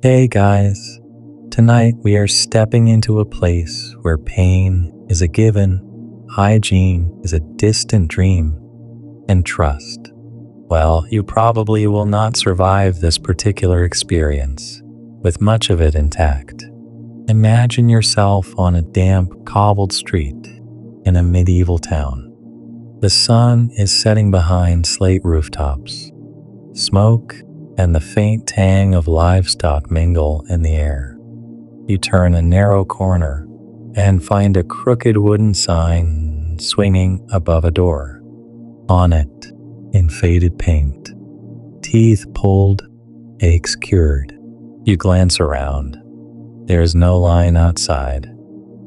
Hey guys, tonight we are stepping into a place where pain is a given, hygiene is a distant dream, and trust. Well, you probably will not survive this particular experience, with much of it intact. Imagine yourself on a damp, cobbled street in a medieval town. The sun is setting behind slate rooftops. Smoke and the faint tang of livestock mingle in the air. You turn a narrow corner and find a crooked wooden sign swinging above a door. On it, in faded paint, teeth pulled, aches cured. You glance around. There is no line outside.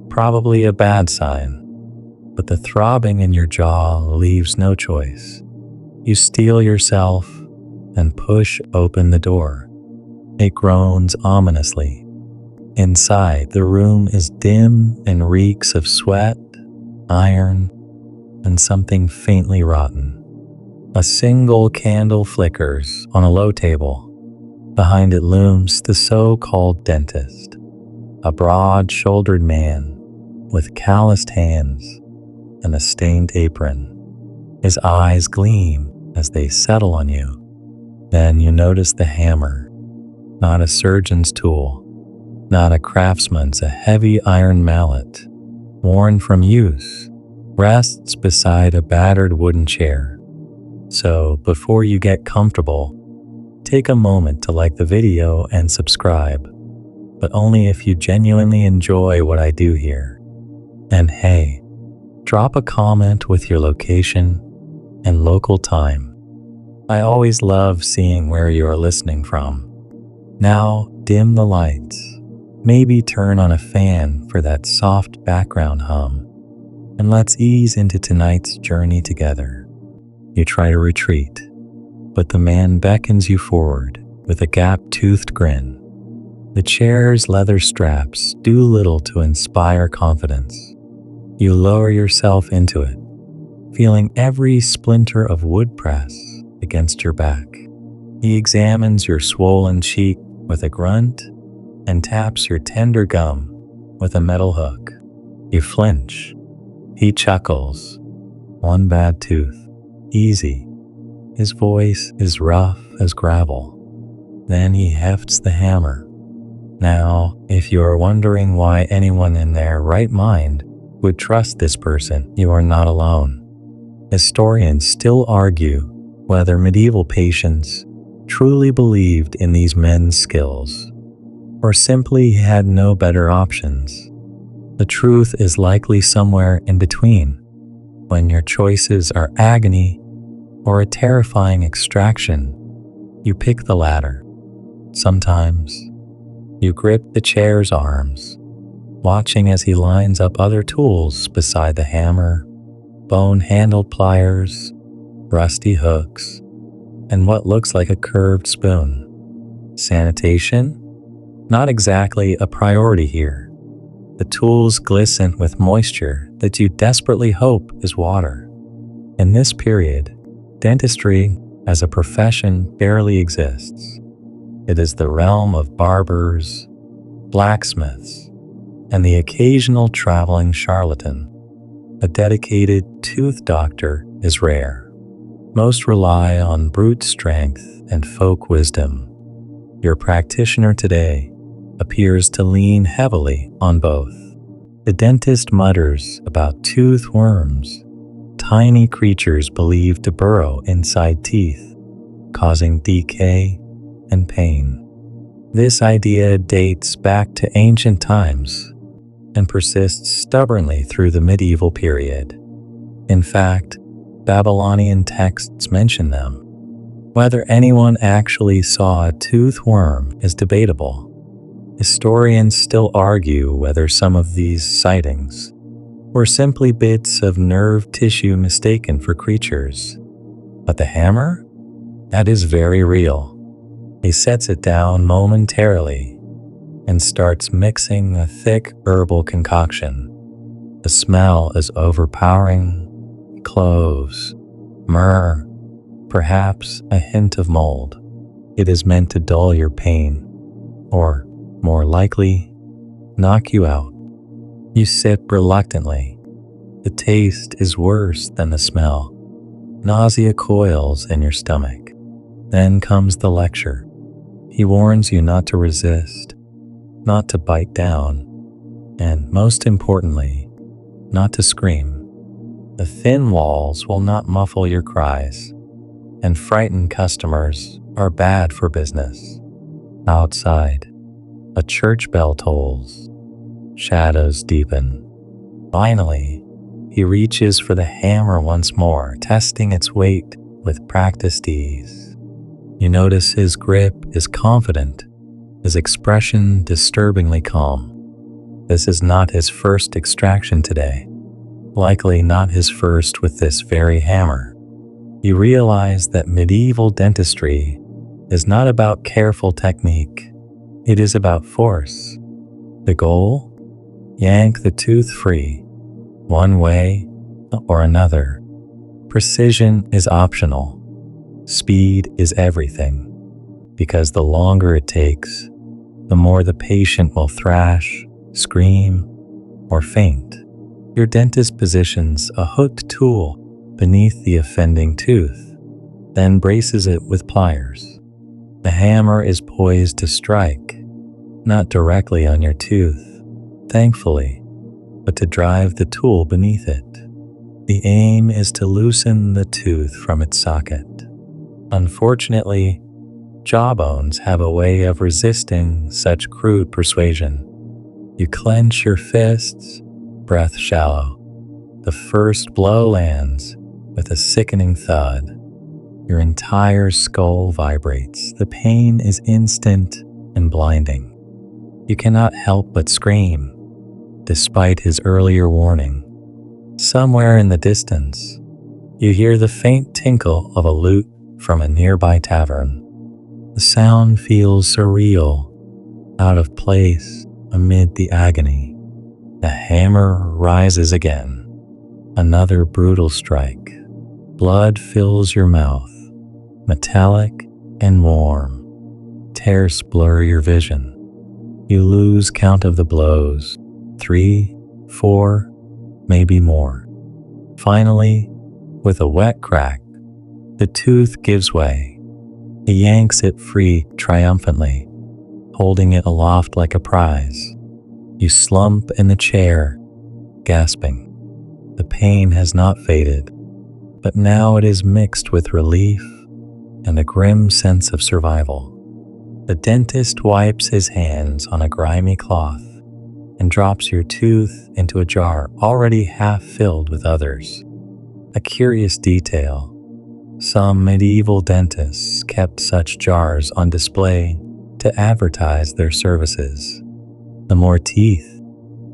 Probably a bad sign, but the throbbing in your jaw leaves no choice. You steel yourself and push open the door. It groans ominously. Inside, the room is dim and reeks of sweat, iron, and something faintly rotten. A single candle flickers on a low table. Behind it looms the so-called dentist, a broad-shouldered man with calloused hands and a stained apron. His eyes gleam as they settle on you. Then you notice the hammer, not a surgeon's tool, not a craftsman's, a heavy iron mallet, worn from use, rests beside a battered wooden chair. So before you get comfortable, take a moment to like the video and subscribe, but only if you genuinely enjoy what I do here. And hey, drop a comment with your location and local time. I always love seeing where you are listening from. Now, dim the lights. Maybe turn on a fan for that soft background hum. And let's ease into tonight's journey together. You try to retreat, but the man beckons you forward with a gap-toothed grin. The chair's leather straps do little to inspire confidence. You lower yourself into it, feeling every splinter of wood press against your back. He examines your swollen cheek with a grunt and taps your tender gum with a metal hook. You flinch. He chuckles. One bad tooth. Easy. His voice is rough as gravel. Then he hefts the hammer. Now, if you are wondering why anyone in their right mind would trust this person, you are not alone. Historians still argue whether medieval patients truly believed in these men's skills, or simply had no better options. The truth is likely somewhere in between, when your choices are agony or a terrifying extraction. You pick the latter. Sometimes you grip the chair's arms, watching as he lines up other tools beside the hammer, bone-handled pliers, rusty hooks, and what looks like a curved spoon. Sanitation? Not exactly a priority here. The tools glisten with moisture that you desperately hope is water. In this period, dentistry as a profession barely exists. It is the realm of barbers, blacksmiths, and the occasional traveling charlatan. A dedicated tooth doctor is rare. Most rely on brute strength and folk wisdom. Your practitioner today appears to lean heavily on both. The dentist mutters about tooth worms, tiny creatures believed to burrow inside teeth, causing decay and pain. This idea dates back to ancient times and persists stubbornly through the medieval period. In fact, Babylonian texts mention them. Whether anyone actually saw a tooth worm is debatable. Historians still argue whether some of these sightings were simply bits of nerve tissue mistaken for creatures. But the hammer? That is very real. He sets it down momentarily and starts mixing a thick herbal concoction. The smell is overpowering. Cloves, myrrh, perhaps a hint of mold. It is meant to dull your pain, or likely knock you out. You sip reluctantly. The taste is worse than the smell. Nausea coils in your stomach. Then comes the lecture. He warns you not to resist, not to bite down, and most importantly, not to scream. The thin walls will not muffle your cries, and frightened customers are bad for business. Outside, a church bell tolls. Shadows deepen. Finally, he reaches for the hammer once more, testing its weight with practiced ease. You notice his grip is confident, his expression disturbingly calm. This is not his first extraction today, likely not his first with this very hammer. You realize that medieval dentistry is not about careful technique, it is about force. The goal? Yank the tooth free, one way or another. Precision is optional. Speed is everything, because the longer it takes, the more the patient will thrash, scream, or faint. Your dentist positions a hooked tool beneath the offending tooth, then braces it with pliers. The hammer is poised to strike, not directly on your tooth, thankfully, but to drive the tool beneath it. The aim is to loosen the tooth from its socket. Unfortunately, jawbones have a way of resisting such crude persuasion. You clench your fists, breath shallow. The first blow lands with a sickening thud. Your entire skull vibrates. The pain is instant and blinding. You cannot help but scream, despite his earlier warning. Somewhere in the distance, you hear the faint tinkle of a lute from a nearby tavern. The sound feels surreal, out of place amid the agony. The hammer rises again. Another brutal strike. Blood fills your mouth, metallic and warm. Tears blur your vision. You lose count of the blows. 3, 4, maybe more. Finally, with a wet crack, the tooth gives way. He yanks it free triumphantly, holding it aloft like a prize. You slump in the chair, gasping. The pain has not faded, but now it is mixed with relief and a grim sense of survival. The dentist wipes his hands on a grimy cloth and drops your tooth into a jar already half filled with others. A curious detail. Some medieval dentists kept such jars on display to advertise their services. The more teeth,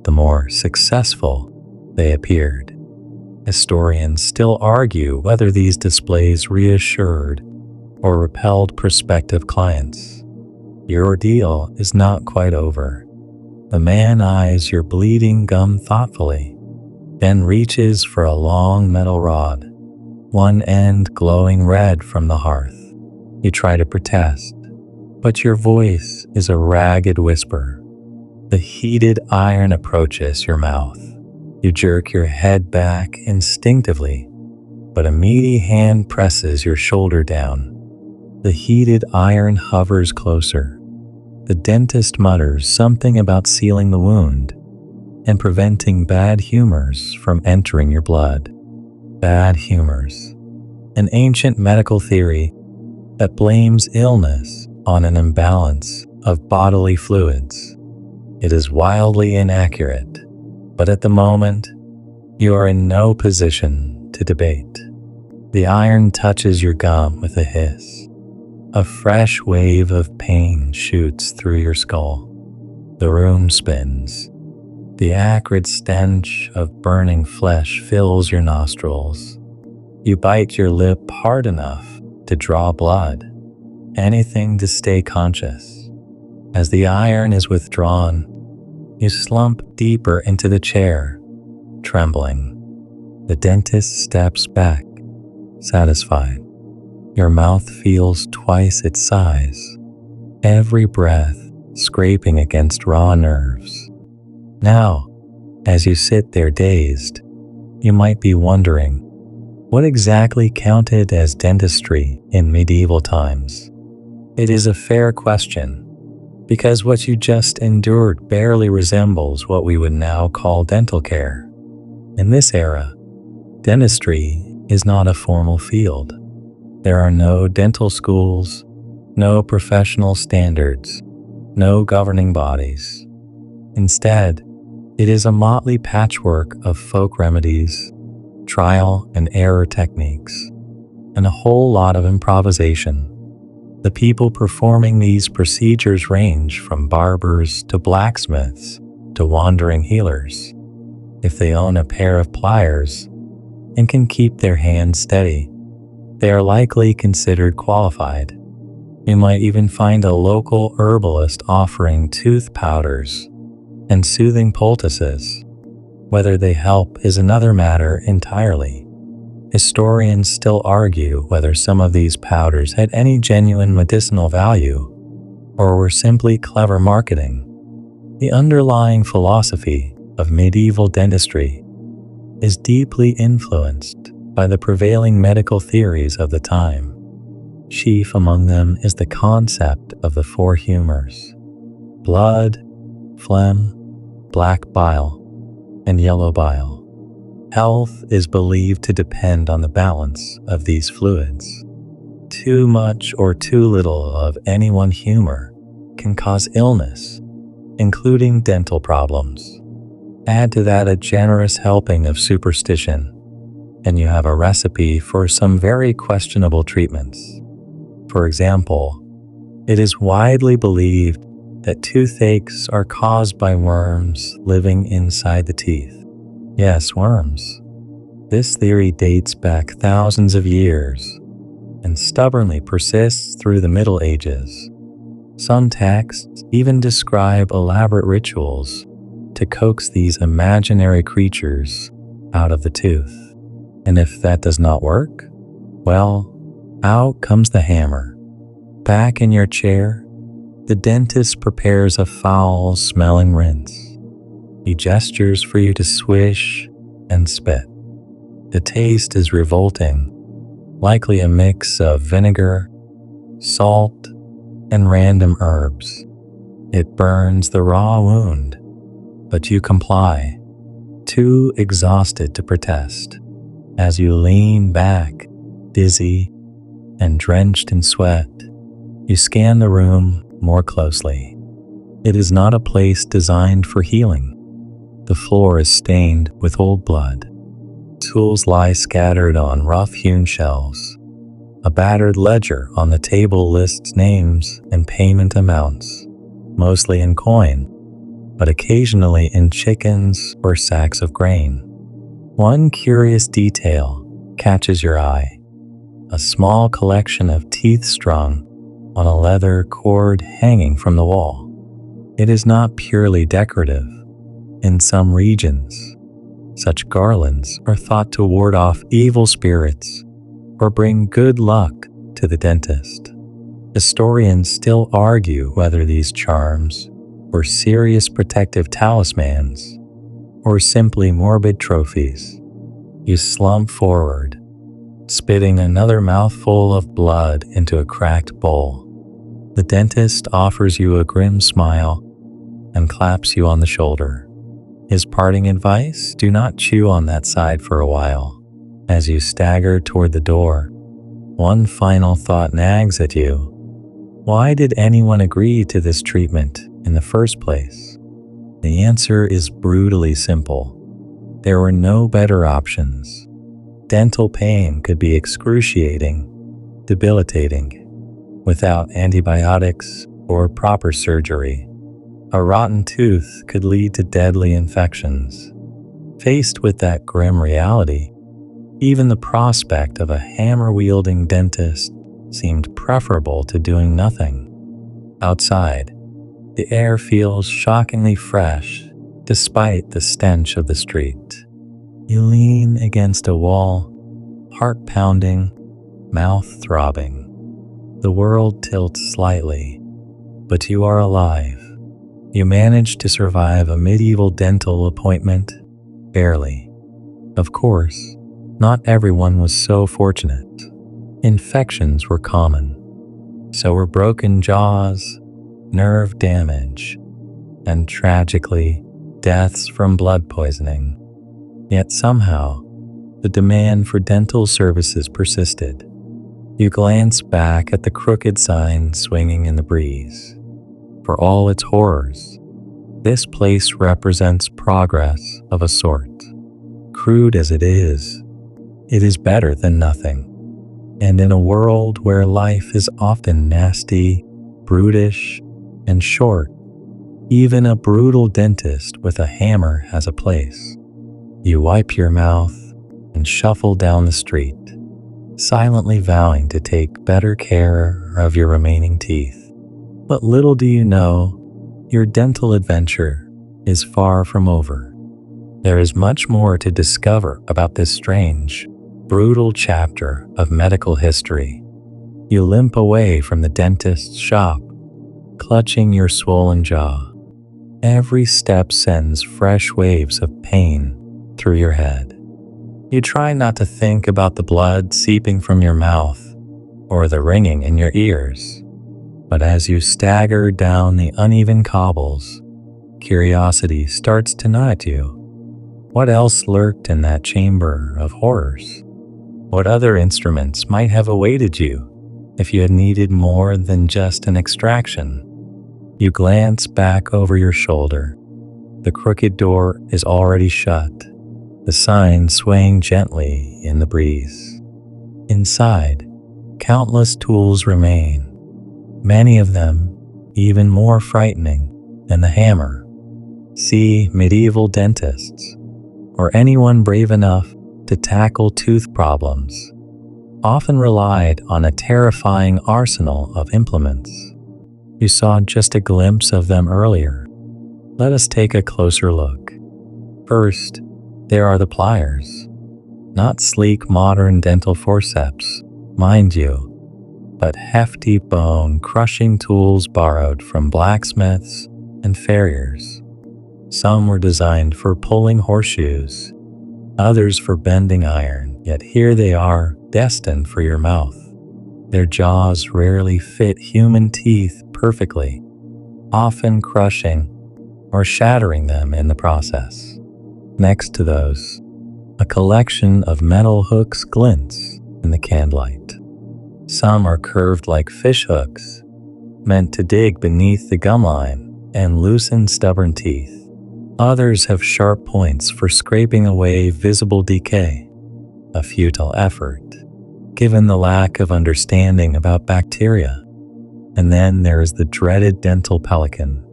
the more successful they appeared. Historians still argue whether these displays reassured or repelled prospective clients. Your ordeal is not quite over. The man eyes your bleeding gum thoughtfully, then reaches for a long metal rod, one end glowing red from the hearth. You try to protest, but your voice is a ragged whisper. The heated iron approaches your mouth. You jerk your head back instinctively, but a meaty hand presses your shoulder down. The heated iron hovers closer. The dentist mutters something about sealing the wound and preventing bad humors from entering your blood. Bad humors, an ancient medical theory that blames illness on an imbalance of bodily fluids. It is wildly inaccurate, but at the moment, you are in no position to debate. The iron touches your gum with a hiss. A fresh wave of pain shoots through your skull. The room spins. The acrid stench of burning flesh fills your nostrils. You bite your lip hard enough to draw blood, anything to stay conscious. As the iron is withdrawn, you slump deeper into the chair, trembling. The dentist steps back, satisfied. Your mouth feels twice its size. Every breath scraping against raw nerves. Now, as you sit there dazed, you might be wondering, what exactly counted as dentistry in medieval times? It is a fair question, because what you just endured barely resembles what we would now call dental care. In this era, dentistry is not a formal field. There are no dental schools, no professional standards, no governing bodies. Instead, it is a motley patchwork of folk remedies, trial and error techniques, and a whole lot of improvisation. The people performing these procedures range from barbers to blacksmiths to wandering healers. If they own a pair of pliers and can keep their hands steady, they are likely considered qualified. You might even find a local herbalist offering tooth powders and soothing poultices. Whether they help is another matter entirely. Historians still argue whether some of these powders had any genuine medicinal value or were simply clever marketing. The underlying philosophy of medieval dentistry is deeply influenced by the prevailing medical theories of the time. Chief among them is the concept of the four humors: blood, phlegm, black bile, and yellow bile. Health is believed to depend on the balance of these fluids. Too much or too little of any one humor can cause illness, including dental problems. Add to that a generous helping of superstition, and you have a recipe for some very questionable treatments. For example, it is widely believed that toothaches are caused by worms living inside the teeth. Yes, worms. This theory dates back thousands of years and stubbornly persists through the Middle Ages. Some texts even describe elaborate rituals to coax these imaginary creatures out of the tooth. And if that does not work, well, out comes the hammer. Back in your chair, the dentist prepares a foul-smelling rinse. He gestures for you to swish and spit. The taste is revolting, likely a mix of vinegar, salt, and random herbs. It burns the raw wound, but you comply, too exhausted to protest. As you lean back, dizzy and drenched in sweat, you scan the room more closely. It is not a place designed for healing. The floor is stained with old blood. Tools lie scattered on rough-hewn shelves. A battered ledger on the table lists names and payment amounts, mostly in coin, but occasionally in chickens or sacks of grain. One curious detail catches your eye: a small collection of teeth strung on a leather cord hanging from the wall. It is not purely decorative. In some regions, such garlands are thought to ward off evil spirits or bring good luck to the dentist. Historians still argue whether these charms were serious protective talismans or simply morbid trophies. You slump forward, spitting another mouthful of blood into a cracked bowl. The dentist offers you a grim smile and claps you on the shoulder. His parting advice: do not chew on that side for a while. As you stagger toward the door, one final thought nags at you. Why did anyone agree to this treatment in the first place? The answer is brutally simple. There were no better options. Dental pain could be excruciating, debilitating. Without antibiotics or proper surgery, a rotten tooth could lead to deadly infections. Faced with that grim reality, even the prospect of a hammer-wielding dentist seemed preferable to doing nothing. Outside, the air feels shockingly fresh despite the stench of the street. You lean against a wall, heart pounding, mouth throbbing. The world tilts slightly, but you are alive. You managed to survive a medieval dental appointment? Barely. Of course, not everyone was so fortunate. Infections were common. So were broken jaws, nerve damage, and tragically, deaths from blood poisoning. Yet somehow, the demand for dental services persisted. You glance back at the crooked sign swinging in the breeze. For all its horrors, this place represents progress of a sort. Crude as it is better than nothing. And in a world where life is often nasty, brutish, and short, even a brutal dentist with a hammer has a place. You wipe your mouth and shuffle down the street, silently vowing to take better care of your remaining teeth. But little do you know, your dental adventure is far from over. There is much more to discover about this strange, brutal chapter of medical history. You limp away from the dentist's shop, clutching your swollen jaw. Every step sends fresh waves of pain through your head. You try not to think about the blood seeping from your mouth or the ringing in your ears. But as you stagger down the uneven cobbles, curiosity starts to gnaw at you. What else lurked in that chamber of horrors? What other instruments might have awaited you if you had needed more than just an extraction? You glance back over your shoulder. The crooked door is already shut, the sign swaying gently in the breeze. Inside, countless tools remain, many of them even more frightening than the hammer. See medieval dentists, or anyone brave enough to tackle tooth problems, often relied on a terrifying arsenal of implements. You saw just a glimpse of them earlier. Let us take a closer look. First, there are the pliers. Not sleek modern dental forceps, mind you, but hefty bone-crushing tools borrowed from blacksmiths and farriers. Some were designed for pulling horseshoes, others for bending iron, yet here they are, destined for your mouth. Their jaws rarely fit human teeth perfectly, often crushing or shattering them in the process. Next to those, a collection of metal hooks glints in the candlelight. Some are curved like fish hooks, meant to dig beneath the gum line and loosen stubborn teeth. Others have sharp points for scraping away visible decay, a futile effort, given the lack of understanding about bacteria. And then there is the dreaded dental pelican,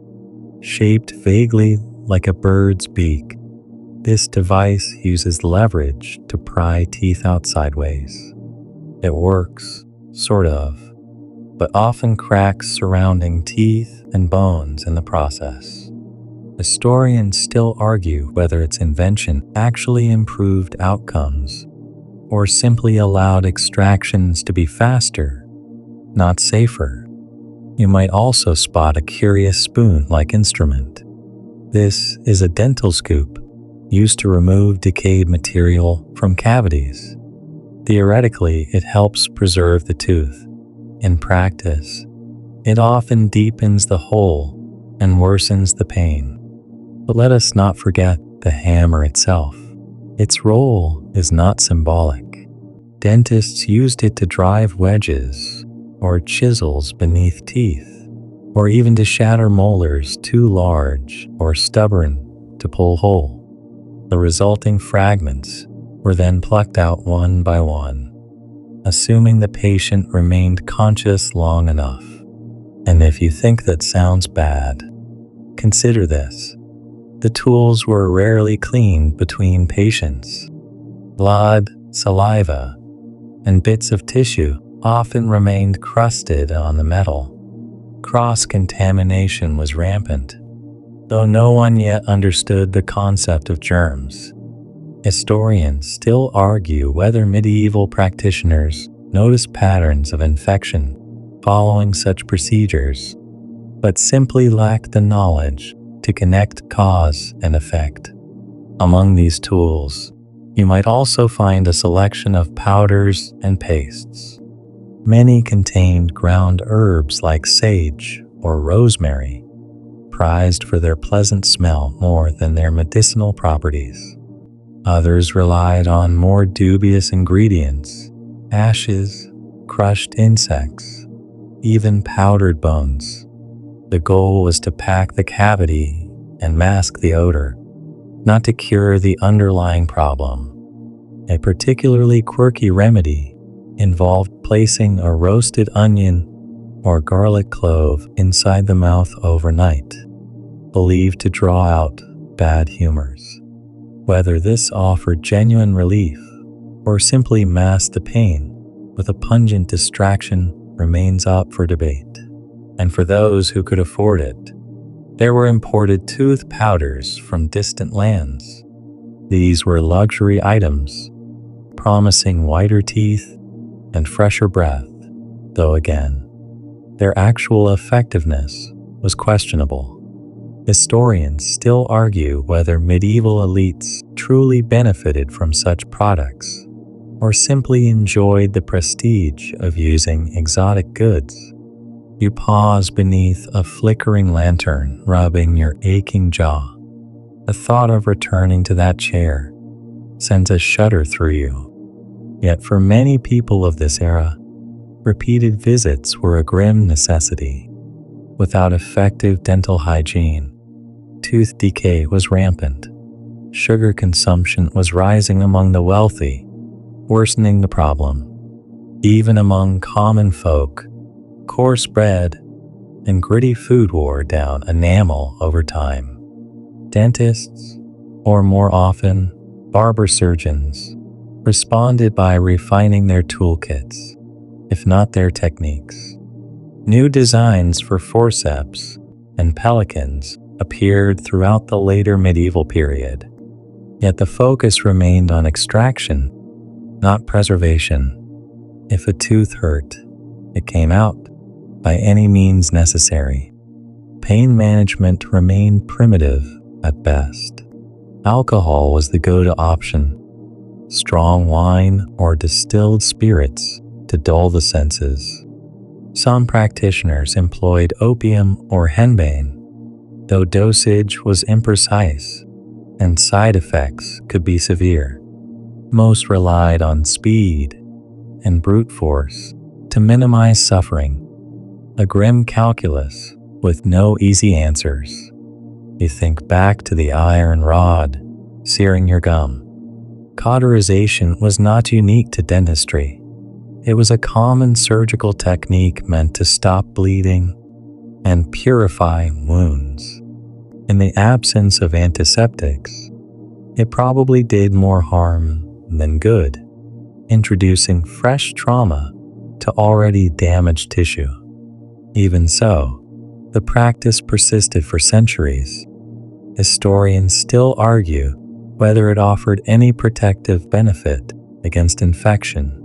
shaped vaguely like a bird's beak. This device uses leverage to pry teeth out sideways. It works, sort of, but often cracks surrounding teeth and bones in the process. Historians still argue whether its invention actually improved outcomes or simply allowed extractions to be faster, not safer. You might also spot a curious spoon-like instrument. This is a dental scoop used to remove decayed material from cavities. Theoretically, it helps preserve the tooth. In practice, it often deepens the hole and worsens the pain. But let us not forget the hammer itself. Its role is not symbolic. Dentists used it to drive wedges or chisels beneath teeth, or even to shatter molars too large or stubborn to pull whole. The resulting fragments were then plucked out one by one, assuming the patient remained conscious long enough. And if you think that sounds bad, consider this. The tools were rarely cleaned between patients. Blood, saliva, and bits of tissue often remained crusted on the metal. Cross-contamination was rampant, though no one yet understood the concept of germs. Historians still argue whether medieval practitioners noticed patterns of infection following such procedures. but simply lacked the knowledge to connect cause and effect. Among these tools, you might also find a selection of powders and pastes. Many contained ground herbs like sage or rosemary, prized for their pleasant smell more than their medicinal properties. Others relied on more dubious ingredients, ashes, crushed insects, even powdered bones. The goal was to pack the cavity and mask the odor, not to cure the underlying problem. A particularly quirky remedy involved placing a roasted onion or garlic clove inside the mouth overnight, believed to draw out bad humors. Whether this offered genuine relief or simply masked the pain with a pungent distraction remains up for debate. And for those who could afford it, there were imported tooth powders from distant lands. These were luxury items, promising whiter teeth and fresher breath, though again, their actual effectiveness was questionable. Historians still argue whether medieval elites truly benefited from such products, or simply enjoyed the prestige of using exotic goods. You pause beneath a flickering lantern, rubbing your aching jaw. The thought of returning to that chair sends a shudder through you. Yet for many people of this era, repeated visits were a grim necessity. Without effective dental hygiene, tooth decay was rampant. Sugar consumption was rising among the wealthy, worsening the problem. Even among common folk, coarse bread and gritty food wore down enamel over time. Dentists, or more often, barber-surgeons, responded by refining their toolkits, if not their techniques. New designs for forceps and pelicans appeared throughout the later medieval period, yet the focus remained on extraction, not preservation. If a tooth hurt, it came out by any means necessary. Pain management remained primitive at best. Alcohol was the go-to option. Strong wine or distilled spirits to dull the senses. Some practitioners employed opium or henbane, though dosage was imprecise and side effects could be severe. Most relied on speed and brute force to minimize suffering, a grim calculus with no easy answers. You think back to the iron rod searing your gum. Cauterization was not unique to dentistry. It was a common surgical technique meant to stop bleeding and purify wounds. In the absence of antiseptics, it probably did more harm than good, introducing fresh trauma to already damaged tissue. Even so, the practice persisted for centuries. Historians still argue whether it offered any protective benefit against infection,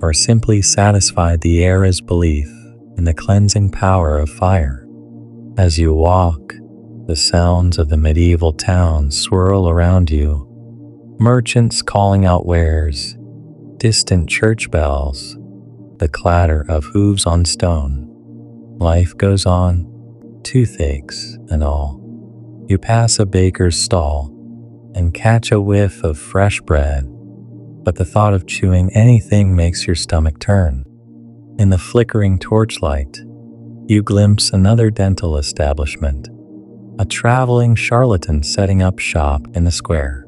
or simply satisfied the era's belief in the cleansing power of fire. As you walk, the sounds of the medieval town swirl around you. Merchants calling out wares, distant church bells, the clatter of hooves on stone. Life goes on, toothaches and all. You pass a baker's stall and catch a whiff of fresh bread, but the thought of chewing anything makes your stomach turn. In the flickering torchlight, you glimpse another dental establishment, a traveling charlatan setting up shop in the square.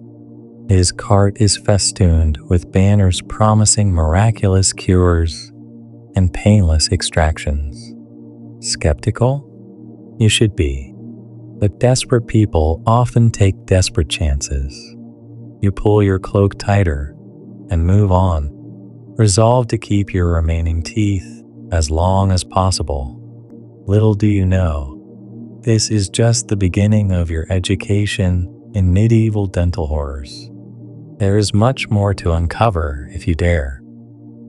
His cart is festooned with banners promising miraculous cures and painless extractions. Skeptical? You should be. But desperate people often take desperate chances. You pull your cloak tighter and move on, resolved to keep your remaining teeth as long as possible. Little do you know, this is just the beginning of your education in medieval dental horrors. There is much more to uncover if you dare.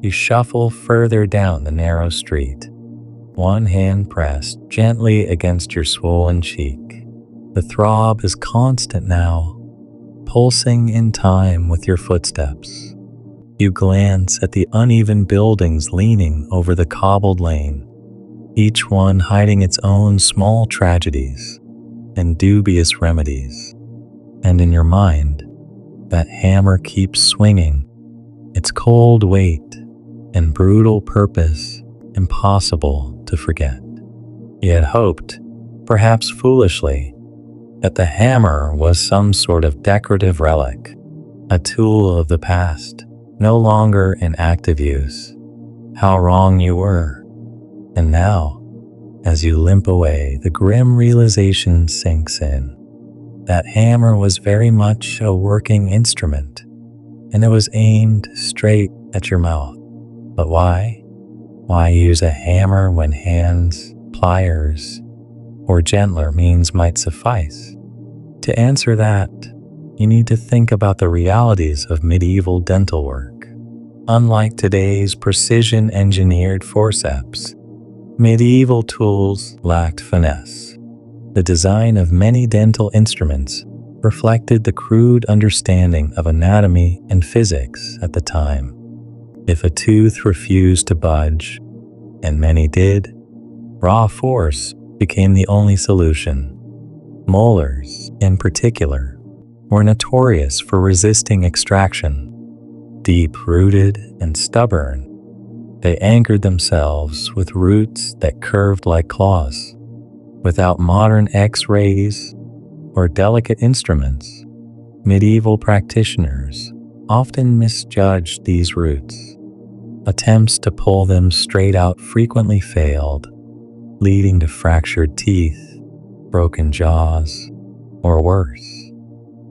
You shuffle further down the narrow street, one hand pressed gently against your swollen cheek. The throb is constant now, pulsing in time with your footsteps. You glance at the uneven buildings leaning over the cobbled lane, each one hiding its own small tragedies and dubious remedies. And in your mind, that hammer keeps swinging, its cold weight and brutal purpose impossible to forget. You had hoped, perhaps foolishly, that the hammer was some sort of decorative relic, a tool of the past, no longer in active use. How wrong you were. And now, as you limp away, the grim realization sinks in. That hammer was very much a working instrument, and it was aimed straight at your mouth. But why? Why use a hammer when hands, pliers, or gentler means might suffice? To answer that, you need to think about the realities of medieval dental work. Unlike today's precision-engineered forceps, medieval tools lacked finesse. The design of many dental instruments reflected the crude understanding of anatomy and physics at the time. If a tooth refused to budge, and many did, raw force became the only solution. Molars, in particular, were notorious for resisting extraction. Deep-rooted and stubborn, they anchored themselves with roots that curved like claws. Without modern X-rays or delicate instruments, medieval practitioners often misjudged these roots. Attempts to pull them straight out frequently failed, leading to fractured teeth, broken jaws, or worse.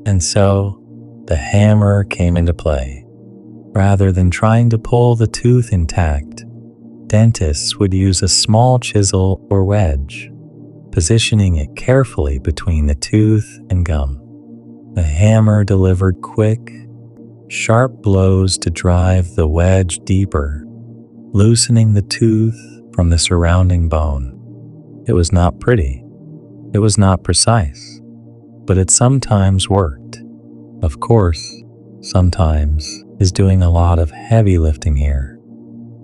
And so, the hammer came into play. Rather than trying to pull the tooth intact, dentists would use a small chisel or wedge, positioning it carefully between the tooth and gum. The hammer delivered quick, sharp blows to drive the wedge deeper, loosening the tooth from the surrounding bone. It was not pretty. It was not precise, but it sometimes worked. Of course, sometimes is doing a lot of heavy lifting here.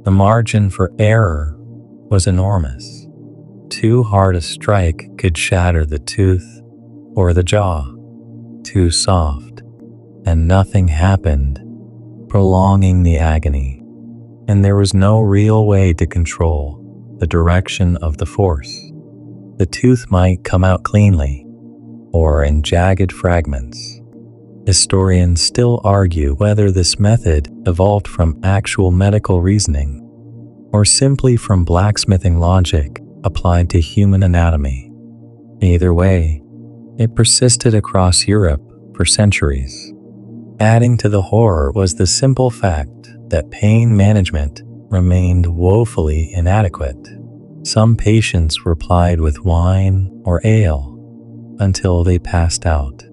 The margin for error was enormous. Too hard a strike could shatter the tooth or the jaw. Too soft, and nothing happened, prolonging the agony. And there was no real way to control the direction of the force. The tooth might come out cleanly, or in jagged fragments. Historians still argue whether this method evolved from actual medical reasoning, or simply from blacksmithing logic applied to human anatomy. Either way, it persisted across Europe for centuries. Adding to the horror was the simple fact that pain management remained woefully inadequate. Some patients were plied with wine or ale until they passed out.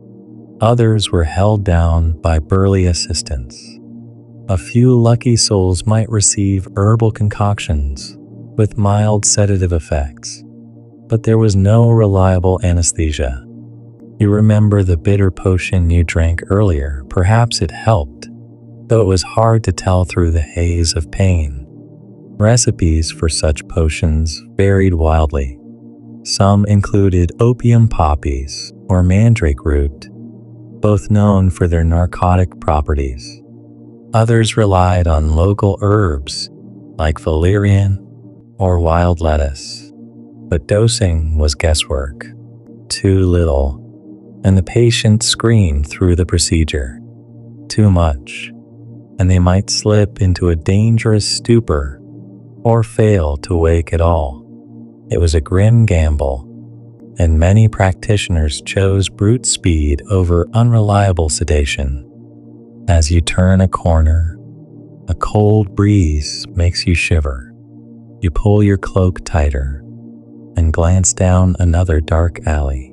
Others were held down by burly assistants. A few lucky souls might receive herbal concoctions with mild sedative effects, but there was no reliable anesthesia. You remember the bitter potion you drank earlier. Perhaps it helped, though it was hard to tell through the haze of pain. Recipes for such potions varied wildly. Some included opium poppies or mandrake root, both known for their narcotic properties. Others relied on local herbs like valerian or wild lettuce, but dosing was guesswork. Too little, and the patient screamed through the procedure. Too much, and they might slip into a dangerous stupor or fail to wake at all. It was a grim gamble, and many practitioners chose brute speed over unreliable sedation. As you turn a corner, a cold breeze makes you shiver. You pull your cloak tighter and glance down another dark alley.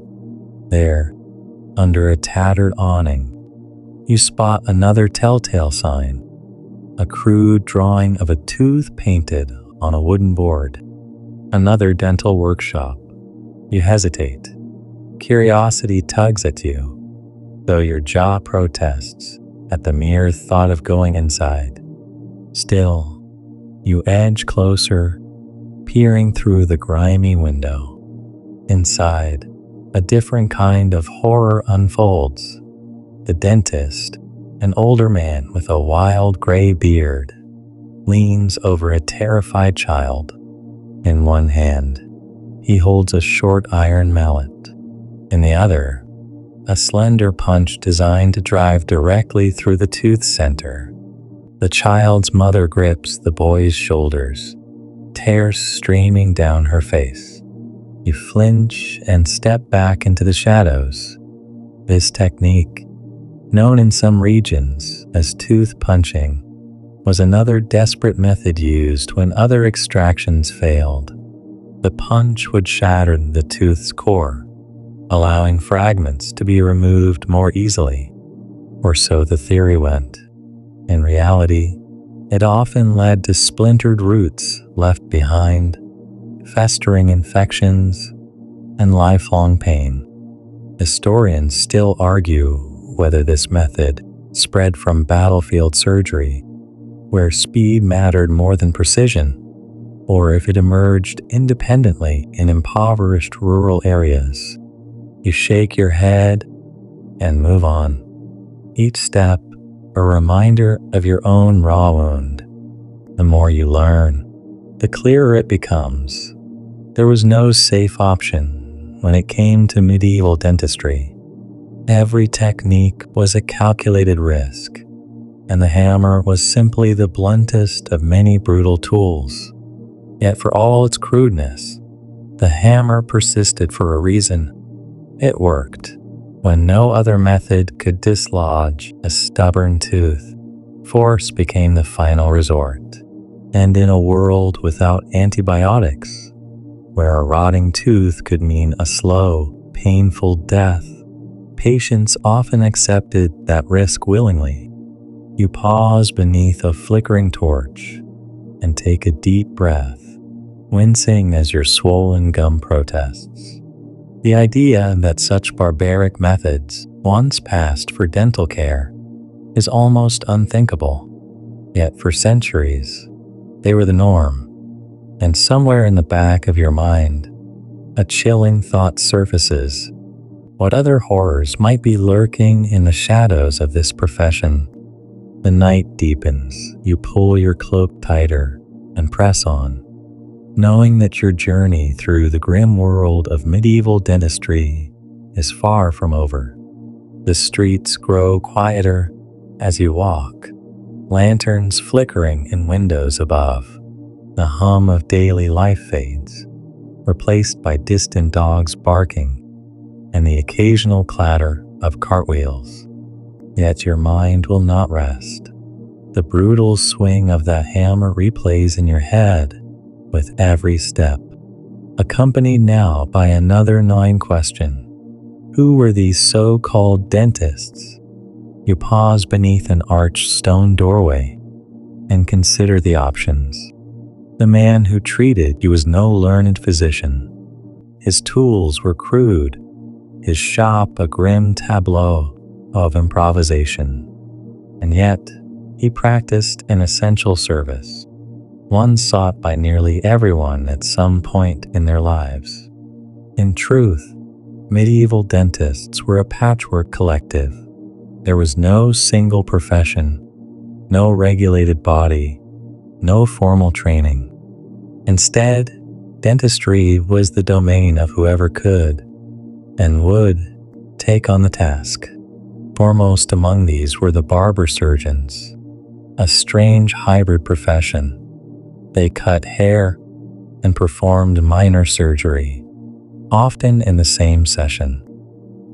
There, under a tattered awning, you spot another telltale sign, a crude drawing of a tooth painted on a wooden board. Another dental workshop. You hesitate. Curiosity tugs at you, though your jaw protests at the mere thought of going inside. Still, you edge closer, peering through the grimy window. Inside, a different kind of horror unfolds. The dentist, an older man with a wild gray beard, leans over a terrified child. In one hand, he holds a short iron mallet. In the other, a slender punch designed to drive directly through the tooth center. The child's mother grips the boy's shoulders, tears streaming down her face. You flinch and step back into the shadows. This technique, known in some regions as tooth punching, was another desperate method used when other extractions failed. The punch would shatter the tooth's core, allowing fragments to be removed more easily, or so the theory went. In reality, it often led to splintered roots left behind, festering infections, and lifelong pain. Historians still argue whether this method spread from battlefield surgery, where speed mattered more than precision, or if it emerged independently in impoverished rural areas. You shake your head and move on. Each step a reminder of your own raw wound. The more you learn, the clearer it becomes. There was no safe option when it came to medieval dentistry. Every technique was a calculated risk, and the hammer was simply the bluntest of many brutal tools. Yet for all its crudeness, the hammer persisted for a reason. It worked. When no other method could dislodge a stubborn tooth, force became the final resort. And in a world without antibiotics, where a rotting tooth could mean a slow, painful death, patients often accepted that risk willingly. You pause beneath a flickering torch and take a deep breath, wincing as your swollen gum protests. The idea that such barbaric methods once passed for dental care is almost unthinkable. Yet for centuries, they were the norm. And somewhere in the back of your mind, a chilling thought surfaces. What other horrors might be lurking in the shadows of this profession? The night deepens. You pull your cloak tighter and press on, knowing that your journey through the grim world of medieval dentistry is far from over. The streets grow quieter as you walk, lanterns flickering in windows above. The hum of daily life fades, replaced by distant dogs barking and the occasional clatter of cartwheels. Yet your mind will not rest. The brutal swing of the hammer replays in your head with every step, accompanied now by another gnawing question. Who were these so-called dentists? You pause beneath an arched stone doorway and consider the options. The man who treated you was no learned physician. His tools were crude, his shop a grim tableau of improvisation. And yet, he practiced an essential service, one sought by nearly everyone at some point in their lives. In truth, medieval dentists were a patchwork collective. There was no single profession, no regulated body, no formal training. Instead, dentistry was the domain of whoever could and would take on the task. Foremost among these were the barber-surgeons, a strange hybrid profession. They cut hair and performed minor surgery, often in the same session.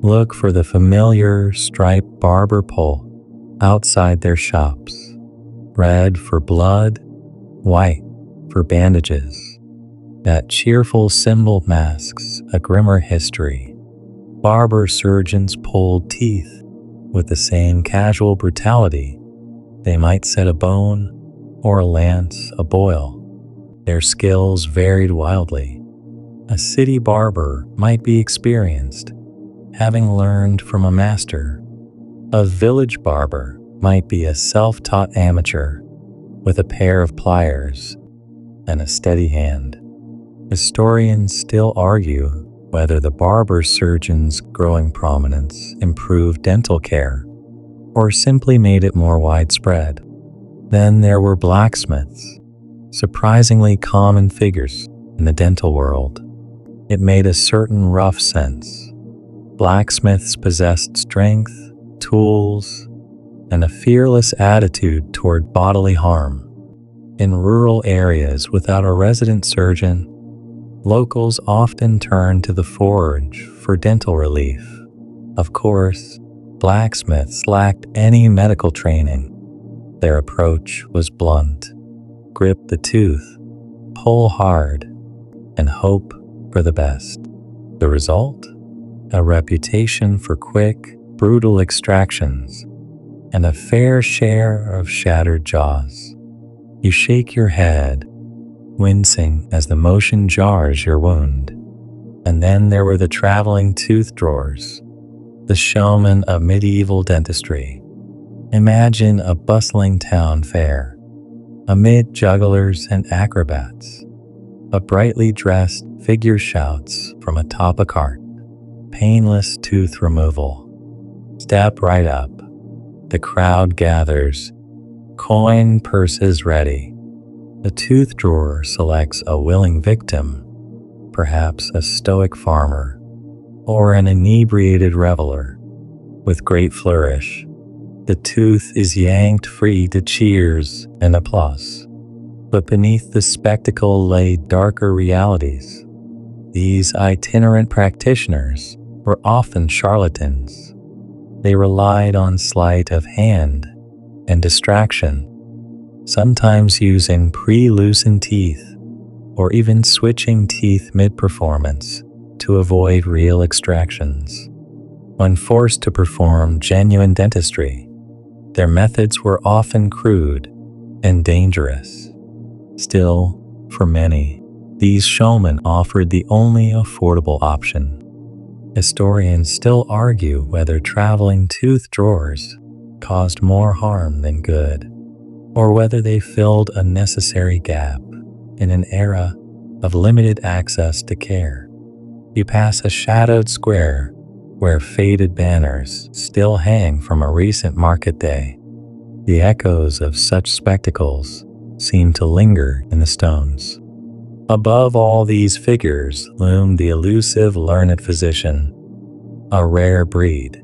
Look for the familiar striped barber pole outside their shops, red for blood, white for bandages. That cheerful symbol masks a grimmer history. Barber-surgeons pulled teeth with the same casual brutality. They might set a bone or a lance a boil. Their skills varied wildly. A city barber might be experienced, having learned from a master. A village barber might be a self-taught amateur with a pair of pliers and a steady hand. Historians still argue whether the barber-surgeons' growing prominence improved dental care or simply made it more widespread. Then there were blacksmiths, surprisingly common figures in the dental world. It made a certain rough sense. Blacksmiths possessed strength, tools, and a fearless attitude toward bodily harm. In rural areas without a resident surgeon, locals often turned to the forge for dental relief. Of course, blacksmiths lacked any medical training. Their approach was blunt. Grip the tooth, pull hard, and hope for the best. The result? A reputation for quick, brutal extractions and a fair share of shattered jaws. You shake your head, wincing as the motion jars your wound. And then there were the traveling tooth drawers, the showmen of medieval dentistry. Imagine a bustling town fair, amid jugglers and acrobats. A brightly dressed figure shouts from atop a cart, painless tooth removal. Step right up. The crowd gathers, coin purses ready. The tooth drawer selects a willing victim, perhaps a stoic farmer or an inebriated reveler. With great flourish, the tooth is yanked free to cheers and applause. But beneath the spectacle lay darker realities. These itinerant practitioners were often charlatans. They relied on sleight of hand and distraction, sometimes using pre-loosened teeth or even switching teeth mid-performance to avoid real extractions. When forced to perform genuine dentistry, their methods were often crude and dangerous. Still, for many, these showmen offered the only affordable option. Historians still argue whether traveling tooth drawers caused more harm than good, or whether they filled a necessary gap in an era of limited access to care. You pass a shadowed square where faded banners still hang from a recent market day. The echoes of such spectacles seem to linger in the stones. Above all these figures loomed the elusive learned physician, a rare breed.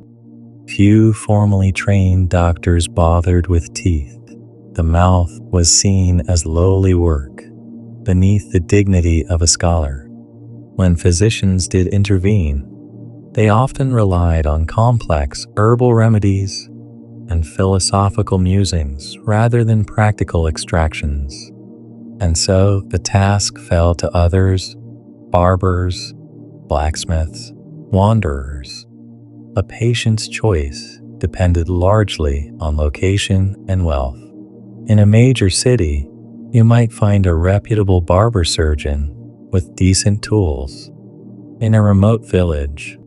Few formally trained doctors bothered with teeth. The mouth was seen as lowly work, beneath the dignity of a scholar. When physicians did intervene, they often relied on complex herbal remedies and philosophical musings rather than practical extractions. And so the task fell to others, barbers, blacksmiths, wanderers. A patient's choice depended largely on location and wealth. In a major city, you might find a reputable barber surgeon with decent tools. In a remote village,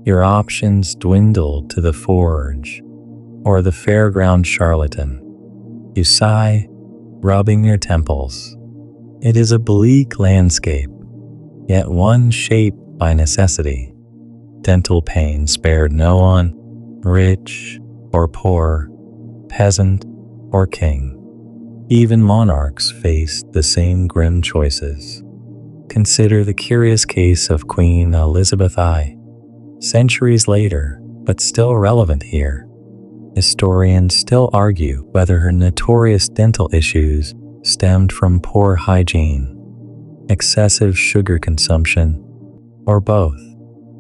your options dwindled to the forge or the fairground charlatan. You sigh, rubbing your temples. It is a bleak landscape, yet one shaped by necessity. Dental pain spared no one, rich or poor, peasant or king. Even monarchs faced the same grim choices. Consider the curious case of Queen Elizabeth I. Centuries later, but still relevant here, historians still argue whether her notorious dental issues stemmed from poor hygiene, excessive sugar consumption, or both.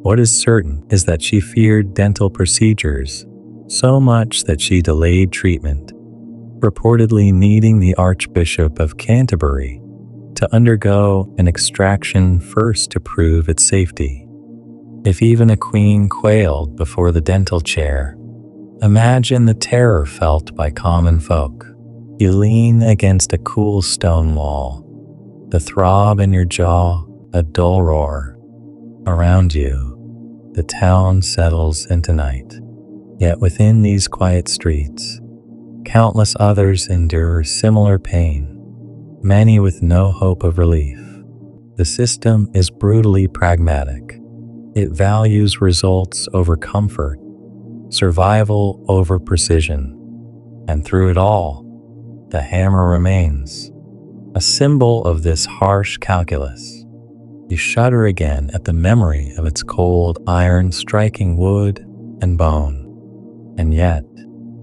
What is certain is that she feared dental procedures so much that she delayed treatment, reportedly needing the Archbishop of Canterbury to undergo an extraction first to prove its safety. If even a queen quailed before the dental chair, imagine the terror felt by common folk. You lean against a cool stone wall, The throb in your jaw, a dull roar. Around you, the town settles into night. Yet within these quiet streets, countless others endure similar pain, many with no hope of relief. The system is brutally pragmatic. It values results over comfort, survival over precision, and through it all, the hammer remains, a symbol of this harsh calculus. You shudder again at the memory of its cold iron striking wood and bone. And yet,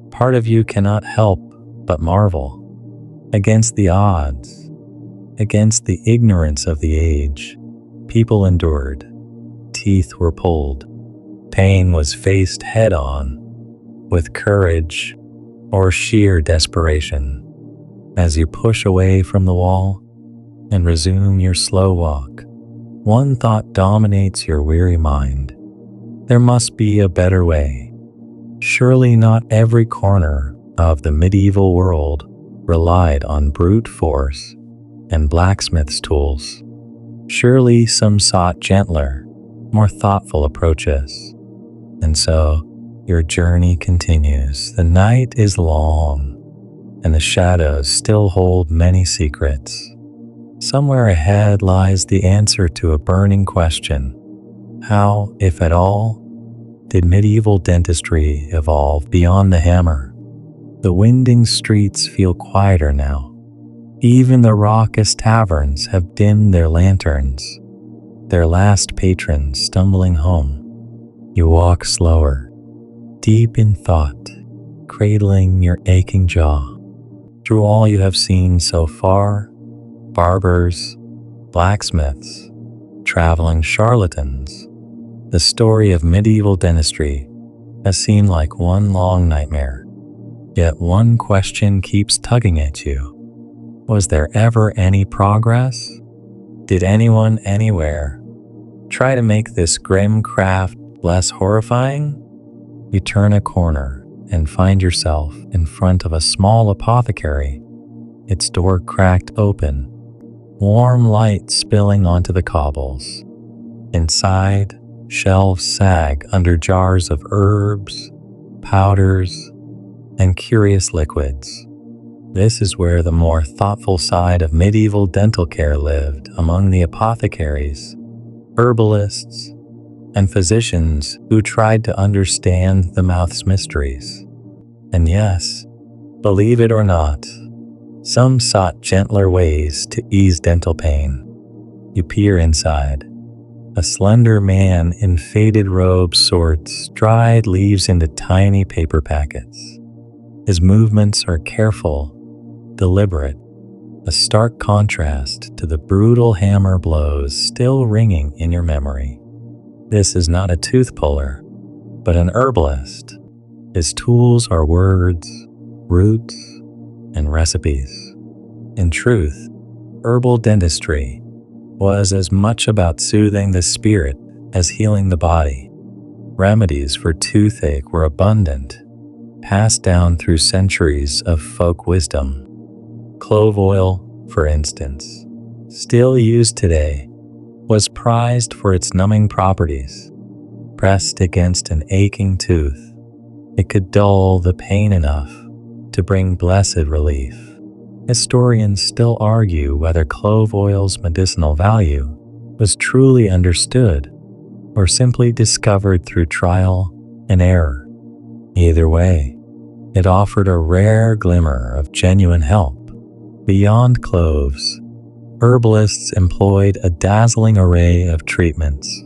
part of you cannot help but marvel. Against the odds, against the ignorance of the age, people endured. Teeth were pulled. Pain was faced head-on, with courage or sheer desperation. As you push away from the wall and resume your slow walk, one thought dominates your weary mind. There must be a better way. Surely not every corner of the medieval world relied on brute force and blacksmith's tools. Surely some sought gentler, more thoughtful approaches. And so, your journey continues. The night is long, and the shadows still hold many secrets. Somewhere ahead lies the answer to a burning question. How, if at all, did medieval dentistry evolve beyond the hammer? The winding streets feel quieter now. Even the raucous taverns have dimmed their lanterns, their last patrons stumbling home. You walk slower, deep in thought, cradling your aching jaw. Through all you have seen so far, barbers, blacksmiths, traveling charlatans, the story of medieval dentistry has seemed like one long nightmare. Yet one question keeps tugging at you. Was there ever any progress? Did anyone anywhere try to make this grim craft less horrifying? You turn a corner and find yourself in front of a small apothecary, its door cracked open, warm light spilling onto the cobbles. Inside, shelves sag under jars of herbs, powders, and curious liquids. This is where the more thoughtful side of medieval dental care lived, among the apothecaries, herbalists, and physicians who tried to understand the mouth's mysteries. And yes, believe it or not, some sought gentler ways to ease dental pain. You peer inside. A slender man in faded robes sorts dried leaves into tiny paper packets. His movements are careful, deliberate, a stark contrast to the brutal hammer blows still ringing in your memory. This is not a tooth puller, but an herbalist. His tools are words, roots, and recipes. In truth, herbal dentistry was as much about soothing the spirit as healing the body. Remedies for toothache were abundant, passed down through centuries of folk wisdom. Clove oil, for instance, still used today, was prized for its numbing properties. Pressed against an aching tooth, it could dull the pain enough to bring blessed relief. Historians still argue whether clove oil's medicinal value was truly understood or simply discovered through trial and error. Either way, it offered a rare glimmer of genuine help. Beyond cloves, herbalists employed a dazzling array of treatments: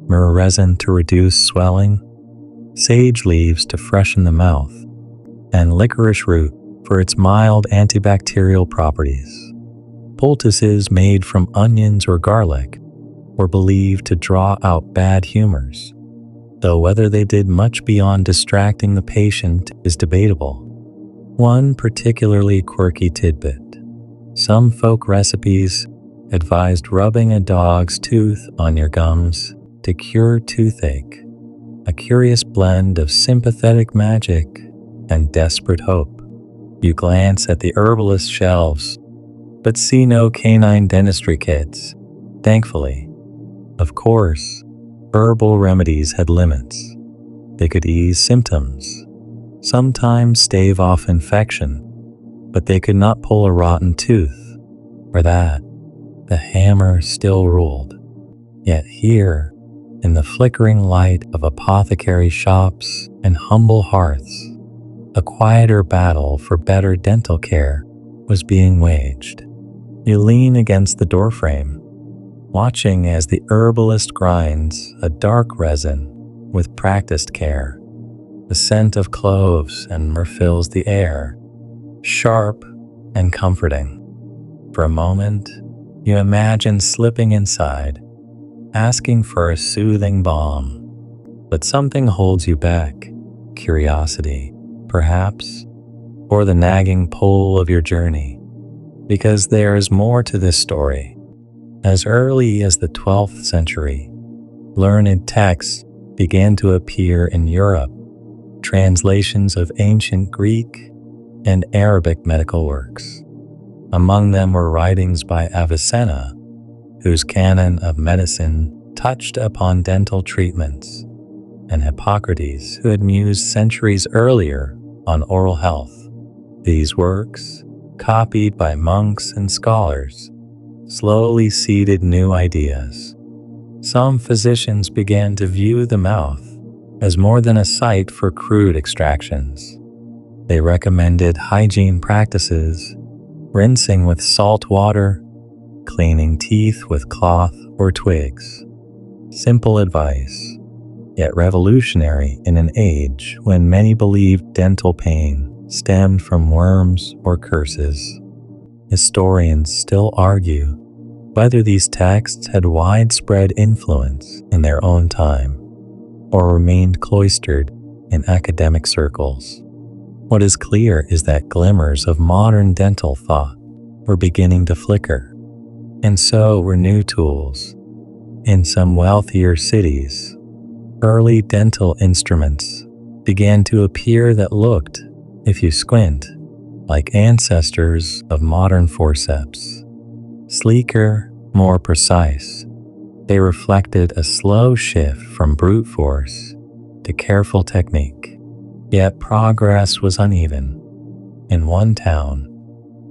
myrrh resin to reduce swelling, sage leaves to freshen the mouth, and licorice root for its mild antibacterial properties. Poultices made from onions or garlic were believed to draw out bad humors, though whether they did much beyond distracting the patient is debatable. One particularly quirky tidbit: some folk recipes advised rubbing a dog's tooth on your gums to cure toothache, a curious blend of sympathetic magic and desperate hope. You glance at the herbalist shelves, but see no canine dentistry kits, thankfully. Of course, herbal remedies had limits. They could ease symptoms, sometimes stave off infection, but they could not pull a rotten tooth. For that, the hammer still ruled. Yet here, in the flickering light of apothecary shops and humble hearths, a quieter battle for better dental care was being waged. You lean against the doorframe, watching as the herbalist grinds a dark resin with practiced care. The scent of cloves and myrrh fills the air, sharp and comforting. For a moment, you imagine slipping inside, asking for a soothing balm. But something holds you back. Curiosity, perhaps, or the nagging pull of your journey. Because there is more to this story. As early as the 12th century, learned texts began to appear in Europe, translations of ancient Greek and Arabic medical works. Among them were writings by Avicenna, whose canon of medicine touched upon dental treatments, and Hippocrates, who had mused centuries earlier on oral health. These works, copied by monks and scholars, slowly seeded new ideas. Some physicians began to view the mouth as more than a site for crude extractions. They recommended hygiene practices, rinsing with salt water, cleaning teeth with cloth or twigs. Simple advice, yet revolutionary in an age when many believed dental pain stemmed from worms or curses. Historians still argue whether these texts had widespread influence in their own time or remained cloistered in academic circles. What is clear is that glimmers of modern dental thought were beginning to flicker, and so were new tools. In some wealthier cities, early dental instruments began to appear that looked, if you squint, like ancestors of modern forceps. Sleeker, more precise, they reflected a slow shift from brute force to careful technique. Yet progress was uneven. In one town,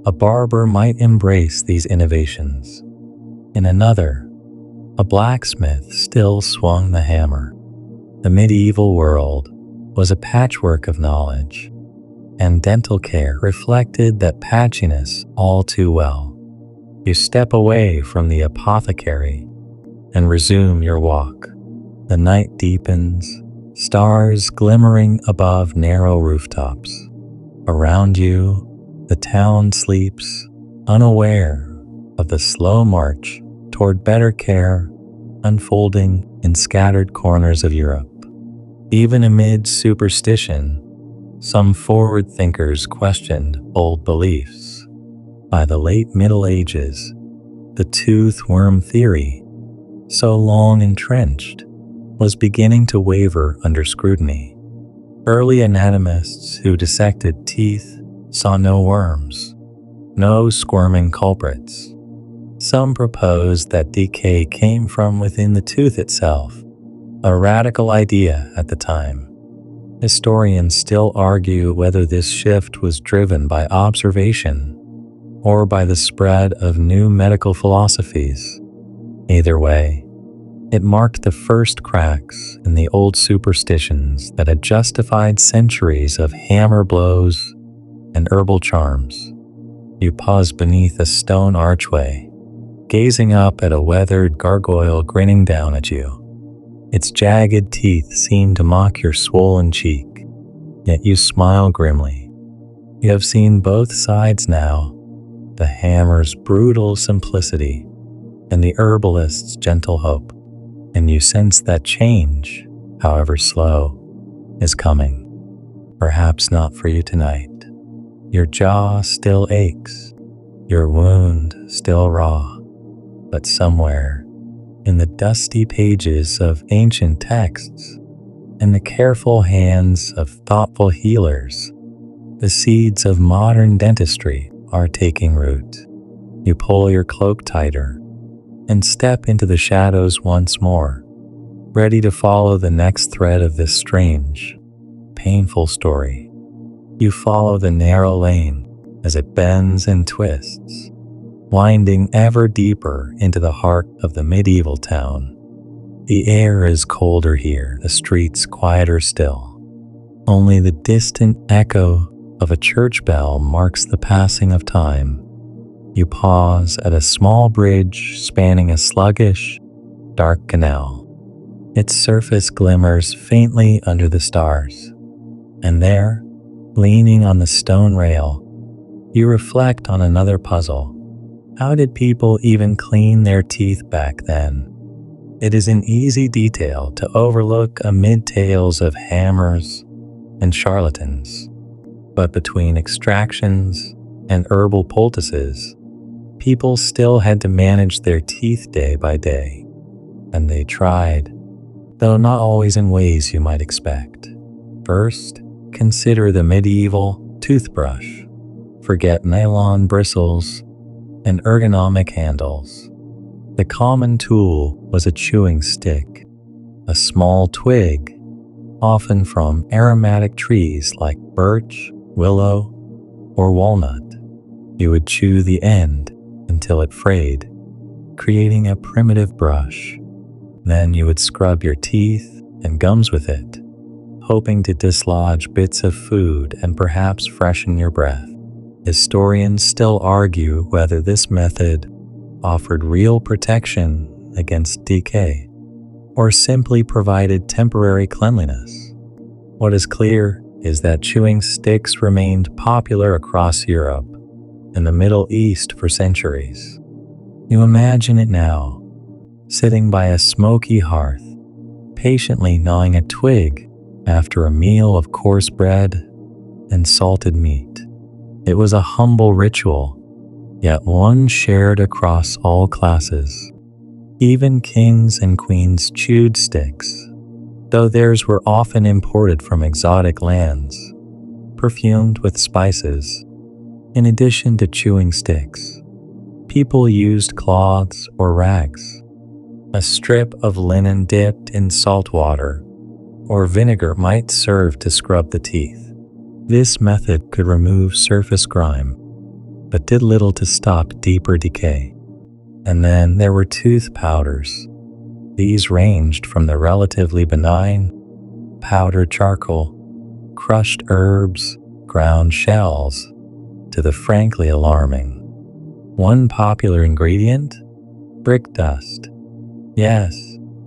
a barber might embrace these innovations. In another, a blacksmith still swung the hammer. The medieval world was a patchwork of knowledge, and dental care reflected that patchiness all too well. You step away from the apothecary and resume your walk. The night deepens, stars glimmering above narrow rooftops. Around you, the town sleeps, unaware of the slow march toward better care unfolding in scattered corners of Europe. Even amid superstition, some forward thinkers questioned old beliefs. By the late Middle Ages, the tooth worm theory, so long entrenched, was beginning to waver under scrutiny. Early anatomists who dissected teeth saw no worms, no squirming culprits. Some proposed that decay came from within the tooth itself, a radical idea at the time. Historians still argue whether this shift was driven by observation or by the spread of new medical philosophies. Either way, it marked the first cracks in the old superstitions that had justified centuries of hammer blows and herbal charms. You pause beneath a stone archway, gazing up at a weathered gargoyle grinning down at you. Its jagged teeth seem to mock your swollen cheek, yet you smile grimly. You have seen both sides now, the hammer's brutal simplicity and the herbalist's gentle hope, and you sense that change, however slow, is coming. Perhaps not for you tonight. Your jaw still aches, your wound still raw, but somewhere in the dusty pages of ancient texts and the careful hands of thoughtful healers, the seeds of modern dentistry are taking root. You pull your cloak tighter and step into the shadows once more, ready to follow the next thread of this strange, painful story. You follow the narrow lane as it bends and twists, winding ever deeper into the heart of the medieval town. The air is colder here, the streets quieter still. Only the distant echo of a church bell marks the passing of time. You pause at a small bridge spanning a sluggish, dark canal. Its surface glimmers faintly under the stars. And there, leaning on the stone rail, you reflect on another puzzle. How did people even clean their teeth back then? It is an easy detail to overlook amid tales of hammers and charlatans. But between extractions and herbal poultices, people still had to manage their teeth day by day. And they tried, though not always in ways you might expect. First, consider the medieval toothbrush. Forget nylon bristles and ergonomic handles. The common tool was a chewing stick, a small twig, often from aromatic trees like birch, willow, or walnut. You would chew the end until it frayed, creating a primitive brush. Then you would scrub your teeth and gums with it, hoping to dislodge bits of food and perhaps freshen your breath. Historians still argue whether this method offered real protection against decay or simply provided temporary cleanliness. What is clear is that chewing sticks remained popular across Europe and the Middle East for centuries. You imagine it now, sitting by a smoky hearth, patiently gnawing a twig after a meal of coarse bread and salted meat. It was a humble ritual, yet one shared across all classes. Even kings and queens chewed sticks, though theirs were often imported from exotic lands, perfumed with spices. In addition to chewing sticks, people used cloths or rags. A strip of linen dipped in salt water or vinegar might serve to scrub the teeth. This method could remove surface grime, but did little to stop deeper decay. And then there were tooth powders. These ranged from the relatively benign powdered charcoal, crushed herbs, ground shells, to the frankly alarming. One popular ingredient? Brick dust. Yes,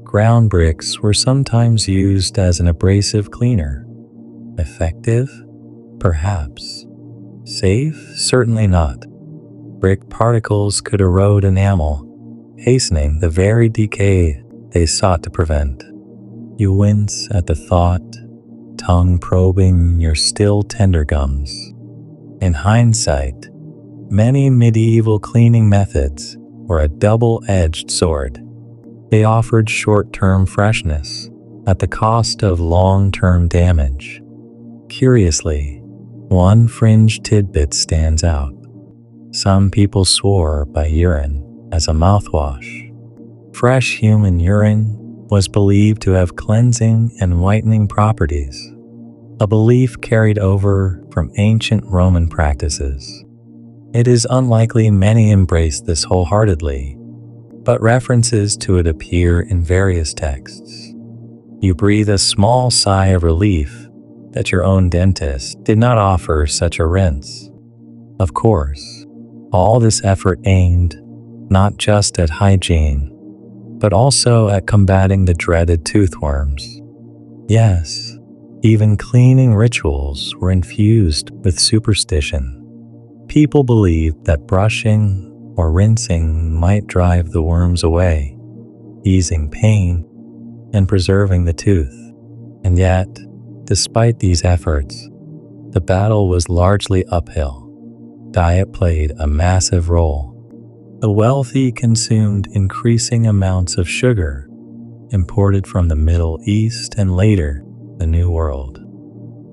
ground bricks were sometimes used as an abrasive cleaner. Effective? Perhaps. Safe? Certainly not. Brick particles could erode enamel, hastening the very decay they sought to prevent. You wince at the thought, tongue probing your still tender gums. In hindsight, many medieval cleaning methods were a double-edged sword. They offered short-term freshness at the cost of long-term damage. Curiously, one fringe tidbit stands out. Some people swore by urine as a mouthwash. Fresh human urine was believed to have cleansing and whitening properties, a belief carried over from ancient Roman practices. It is unlikely many embraced this wholeheartedly, but references to it appear in various texts. You breathe a small sigh of relief that your own dentist did not offer such a rinse. Of course, all this effort aimed not just at hygiene, but also at combating the dreaded toothworms. Yes, even cleaning rituals were infused with superstition. People believed that brushing or rinsing might drive the worms away, easing pain and preserving the tooth. And yet, despite these efforts, the battle was largely uphill. Diet played a massive role. The wealthy consumed increasing amounts of sugar, imported from the Middle East and later the New World.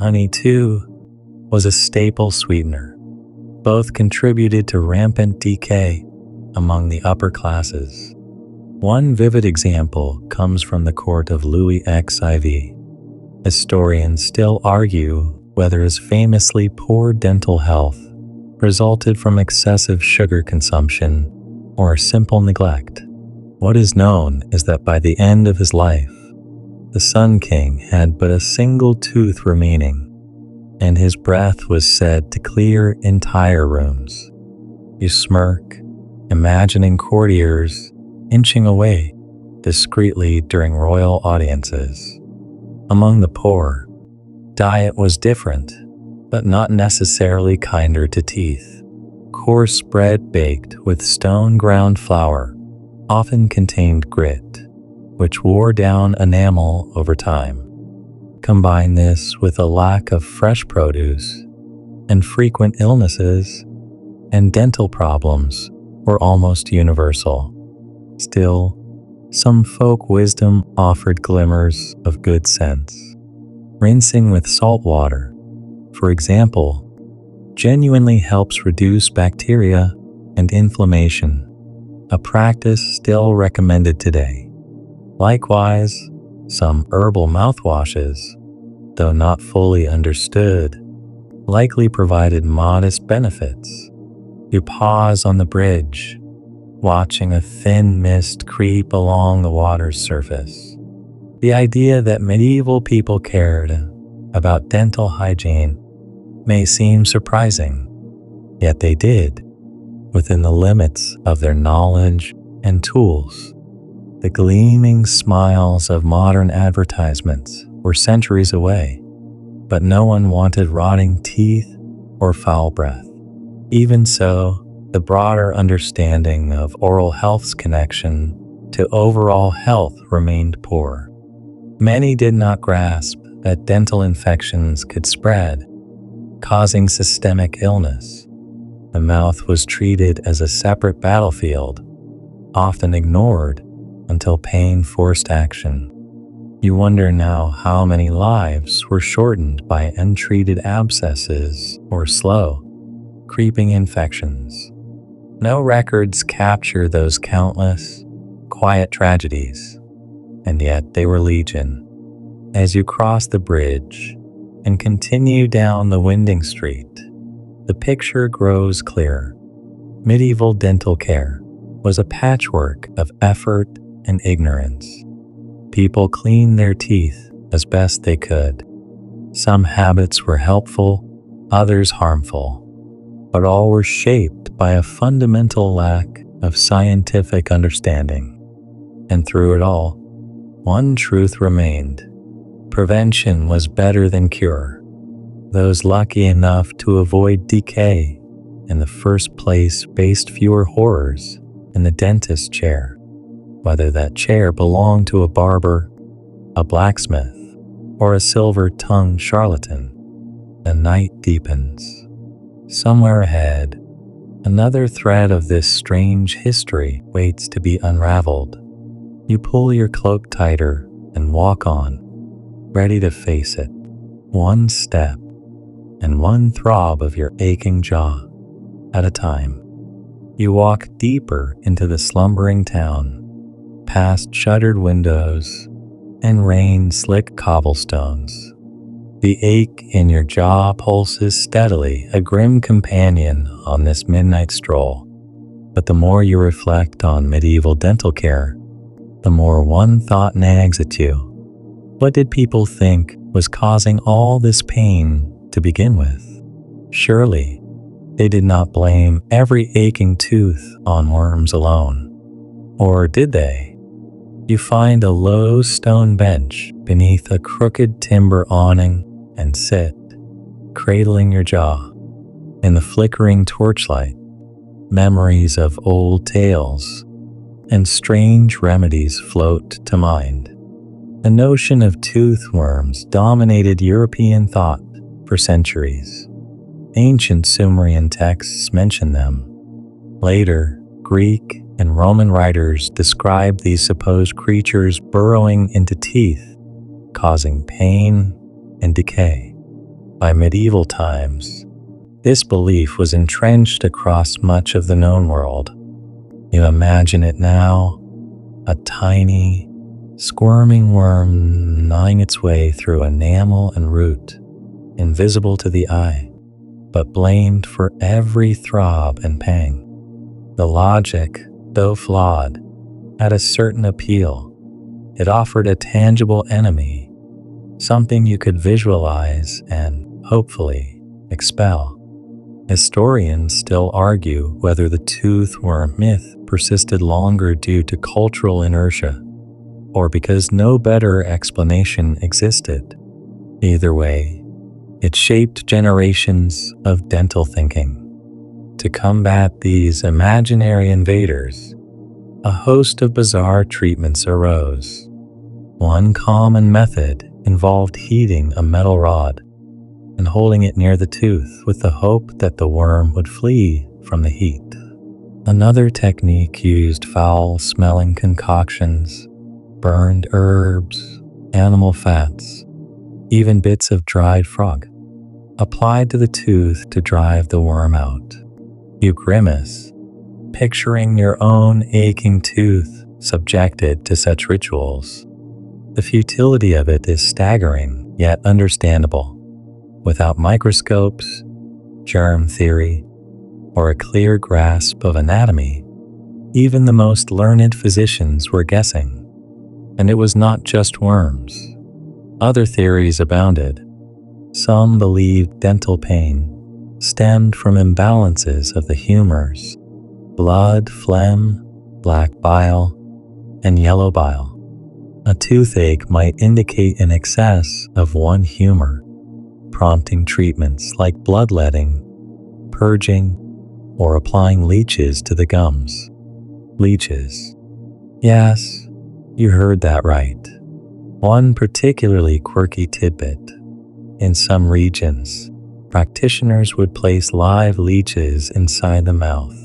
Honey, too, was a staple sweetener. Both contributed to rampant decay among the upper classes. One vivid example comes from the court of Louis XIV. Historians still argue whether his famously poor dental health resulted from excessive sugar consumption or simple neglect. What is known is that by the end of his life, the Sun King had but a single tooth remaining, and his breath was said to clear entire rooms. You smirk, imagining courtiers inching away discreetly during royal audiences. Among the poor, diet was different, but not necessarily kinder to teeth. Coarse bread baked with stone-ground flour often contained grit, which wore down enamel over time. Combine this with a lack of fresh produce, and frequent illnesses and dental problems were almost universal. Still, some folk wisdom offered glimmers of good sense. Rinsing with salt water, for example, genuinely helps reduce bacteria and inflammation, a practice still recommended today. Likewise, some herbal mouthwashes, though not fully understood, likely provided modest benefits. You pause on the bridge, watching a thin mist creep along the water's surface. The idea that medieval people cared about dental hygiene may seem surprising, yet they did, within the limits of their knowledge and tools. The gleaming smiles of modern advertisements were centuries away, but no one wanted rotting teeth or foul breath. Even so, the broader understanding of oral health's connection to overall health remained poor. Many did not grasp that dental infections could spread, causing systemic illness. The mouth was treated as a separate battlefield, often ignored until pain forced action. You wonder now how many lives were shortened by untreated abscesses or slow, creeping infections. No records capture those countless, quiet tragedies, and yet they were legion. As you cross the bridge and continue down the winding street, the picture grows clearer. Medieval dental care was a patchwork of effort and ignorance. People cleaned their teeth as best they could. Some habits were helpful, others harmful, but all were shaped by a fundamental lack of scientific understanding. And through it all, one truth remained: prevention was better than cure. Those lucky enough to avoid decay in the first place faced fewer horrors in the dentist chair, whether that chair belonged to a barber, a blacksmith, or a silver-tongued charlatan. The night deepens. Somewhere ahead, another thread of this strange history waits to be unraveled. You pull your cloak tighter and walk on, ready to face it, one step and one throb of your aching jaw at a time. You walk deeper into the slumbering town, past shuttered windows and rain-slick cobblestones. The ache in your jaw pulses steadily, a grim companion on this midnight stroll. But the more you reflect on medieval dental care, the more one thought nags at you. What did people think was causing all this pain to begin with? Surely, they did not blame every aching tooth on worms alone. Or did they? You find a low stone bench beneath a crooked timber awning and sit, cradling your jaw. In the flickering torchlight, memories of old tales and strange remedies float to mind. The notion of tooth worms dominated European thought for centuries. Ancient Sumerian texts mention them. Later, Greek and Roman writers described these supposed creatures burrowing into teeth, causing pain and decay. By medieval times, this belief was entrenched across much of the known world. You imagine it now, a tiny, squirming worm gnawing its way through enamel and root, invisible to the eye, but blamed for every throb and pang. The logic, though flawed, had a certain appeal. It offered a tangible enemy, something you could visualize and, hopefully, expel. Historians still argue whether the tooth worm myth persisted longer due to cultural inertia, or because no better explanation existed. Either way, it shaped generations of dental thinking. To combat these imaginary invaders, a host of bizarre treatments arose. One common method involved heating a metal rod and holding it near the tooth with the hope that the worm would flee from the heat. Another technique used foul-smelling concoctions, burned herbs, animal fats, even bits of dried frog, applied to the tooth to drive the worm out. You grimace, picturing your own aching tooth subjected to such rituals. The futility of it is staggering, yet understandable. Without microscopes, germ theory, or a clear grasp of anatomy, even the most learned physicians were guessing. And it was not just worms. Other theories abounded. Some believed dental pain stemmed from imbalances of the humors: blood, phlegm, black bile, and yellow bile. A toothache might indicate an excess of one humor, prompting treatments like bloodletting, purging, or applying leeches to the gums. Leeches. Yes, you heard that right. One particularly quirky tidbit. In some regions, practitioners would place live leeches inside the mouth,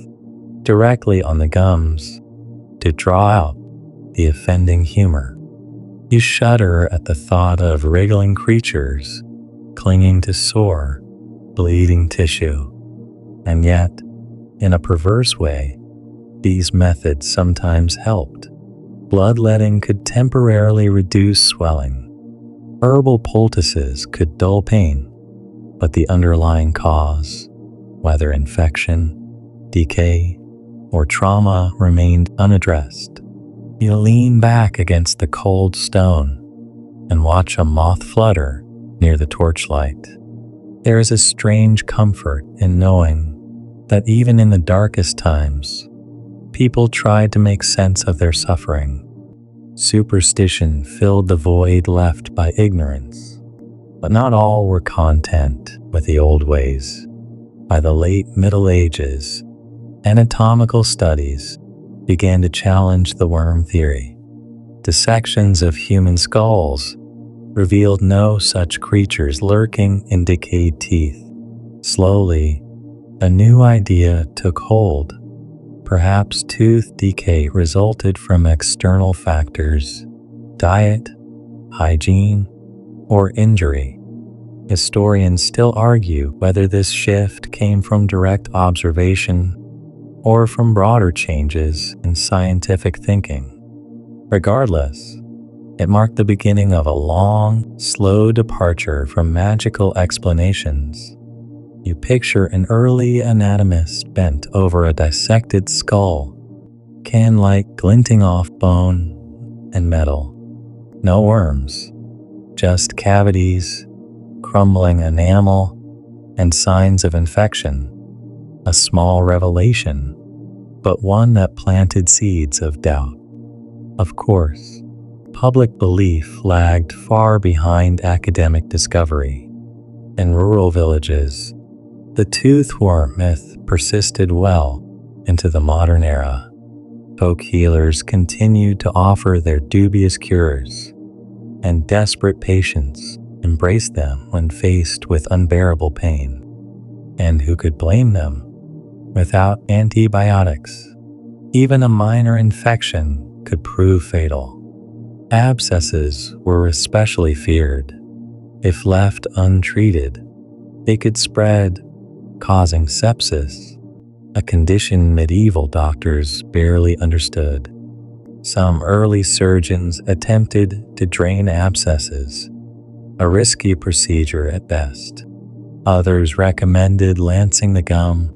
directly on the gums, to draw out the offending humor. You shudder at the thought of wriggling creatures clinging to sore, bleeding tissue. And yet, in a perverse way, these methods sometimes helped. Bloodletting could temporarily reduce swelling. Herbal poultices could dull pain, but the underlying cause, whether infection, decay, or trauma, remained unaddressed. You lean back against the cold stone and watch a moth flutter near the torchlight. There is a strange comfort in knowing that even in the darkest times, people tried to make sense of their suffering. Superstition filled the void left by ignorance, but not all were content with the old ways. By the late Middle Ages, anatomical studies began to challenge the worm theory. Dissections of human skulls revealed no such creatures lurking in decayed teeth. Slowly, a new idea took hold. Perhaps tooth decay resulted from external factors: diet, hygiene, or injury. Historians still argue whether this shift came from direct observation or from broader changes in scientific thinking. Regardless, it marked the beginning of a long, slow departure from magical explanations. You picture an early anatomist bent over a dissected skull, can-like glinting off bone and metal. No worms, just cavities, crumbling enamel, and signs of infection. A small revelation, but one that planted seeds of doubt. Of course, public belief lagged far behind academic discovery. In rural villages, the tooth worm myth persisted well into the modern era. Folk healers continued to offer their dubious cures, and desperate patients embraced them when faced with unbearable pain. And who could blame them? Without antibiotics, even a minor infection could prove fatal. Abscesses were especially feared. If left untreated, they could spread, causing sepsis, a condition medieval doctors barely understood. Some early surgeons attempted to drain abscesses, a risky procedure at best. Others recommended lancing the gum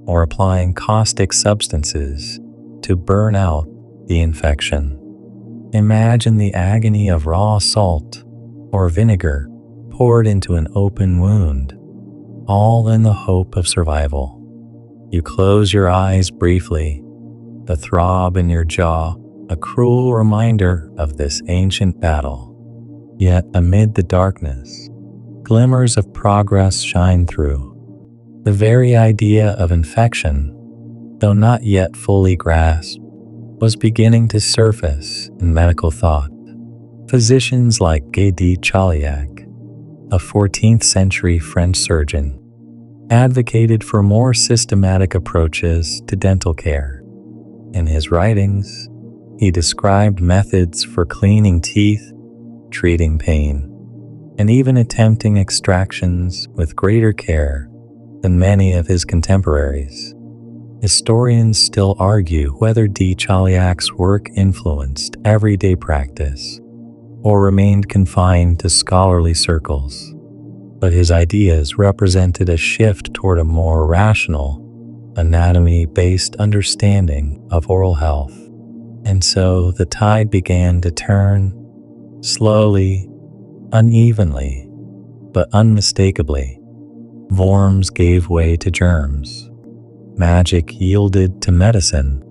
or applying caustic substances to burn out the infection. Imagine the agony of raw salt or vinegar poured into an open wound, all in the hope of survival. You close your eyes briefly, the throb in your jaw a cruel reminder of this ancient battle. Yet amid the darkness, glimmers of progress shine through. The very idea of infection, though not yet fully grasped, was beginning to surface in medical thought. Physicians like Guy de Chauliac, a 14th century French surgeon, advocated for more systematic approaches to dental care. In his writings, he described methods for cleaning teeth, treating pain, and even attempting extractions with greater care than many of his contemporaries. Historians still argue whether de Chauliac's work influenced everyday practice or remained confined to scholarly circles, but his ideas represented a shift toward a more rational, anatomy-based understanding of oral health. And so the tide began to turn, slowly, unevenly, but unmistakably. Worms gave way to germs. Magic yielded to medicine,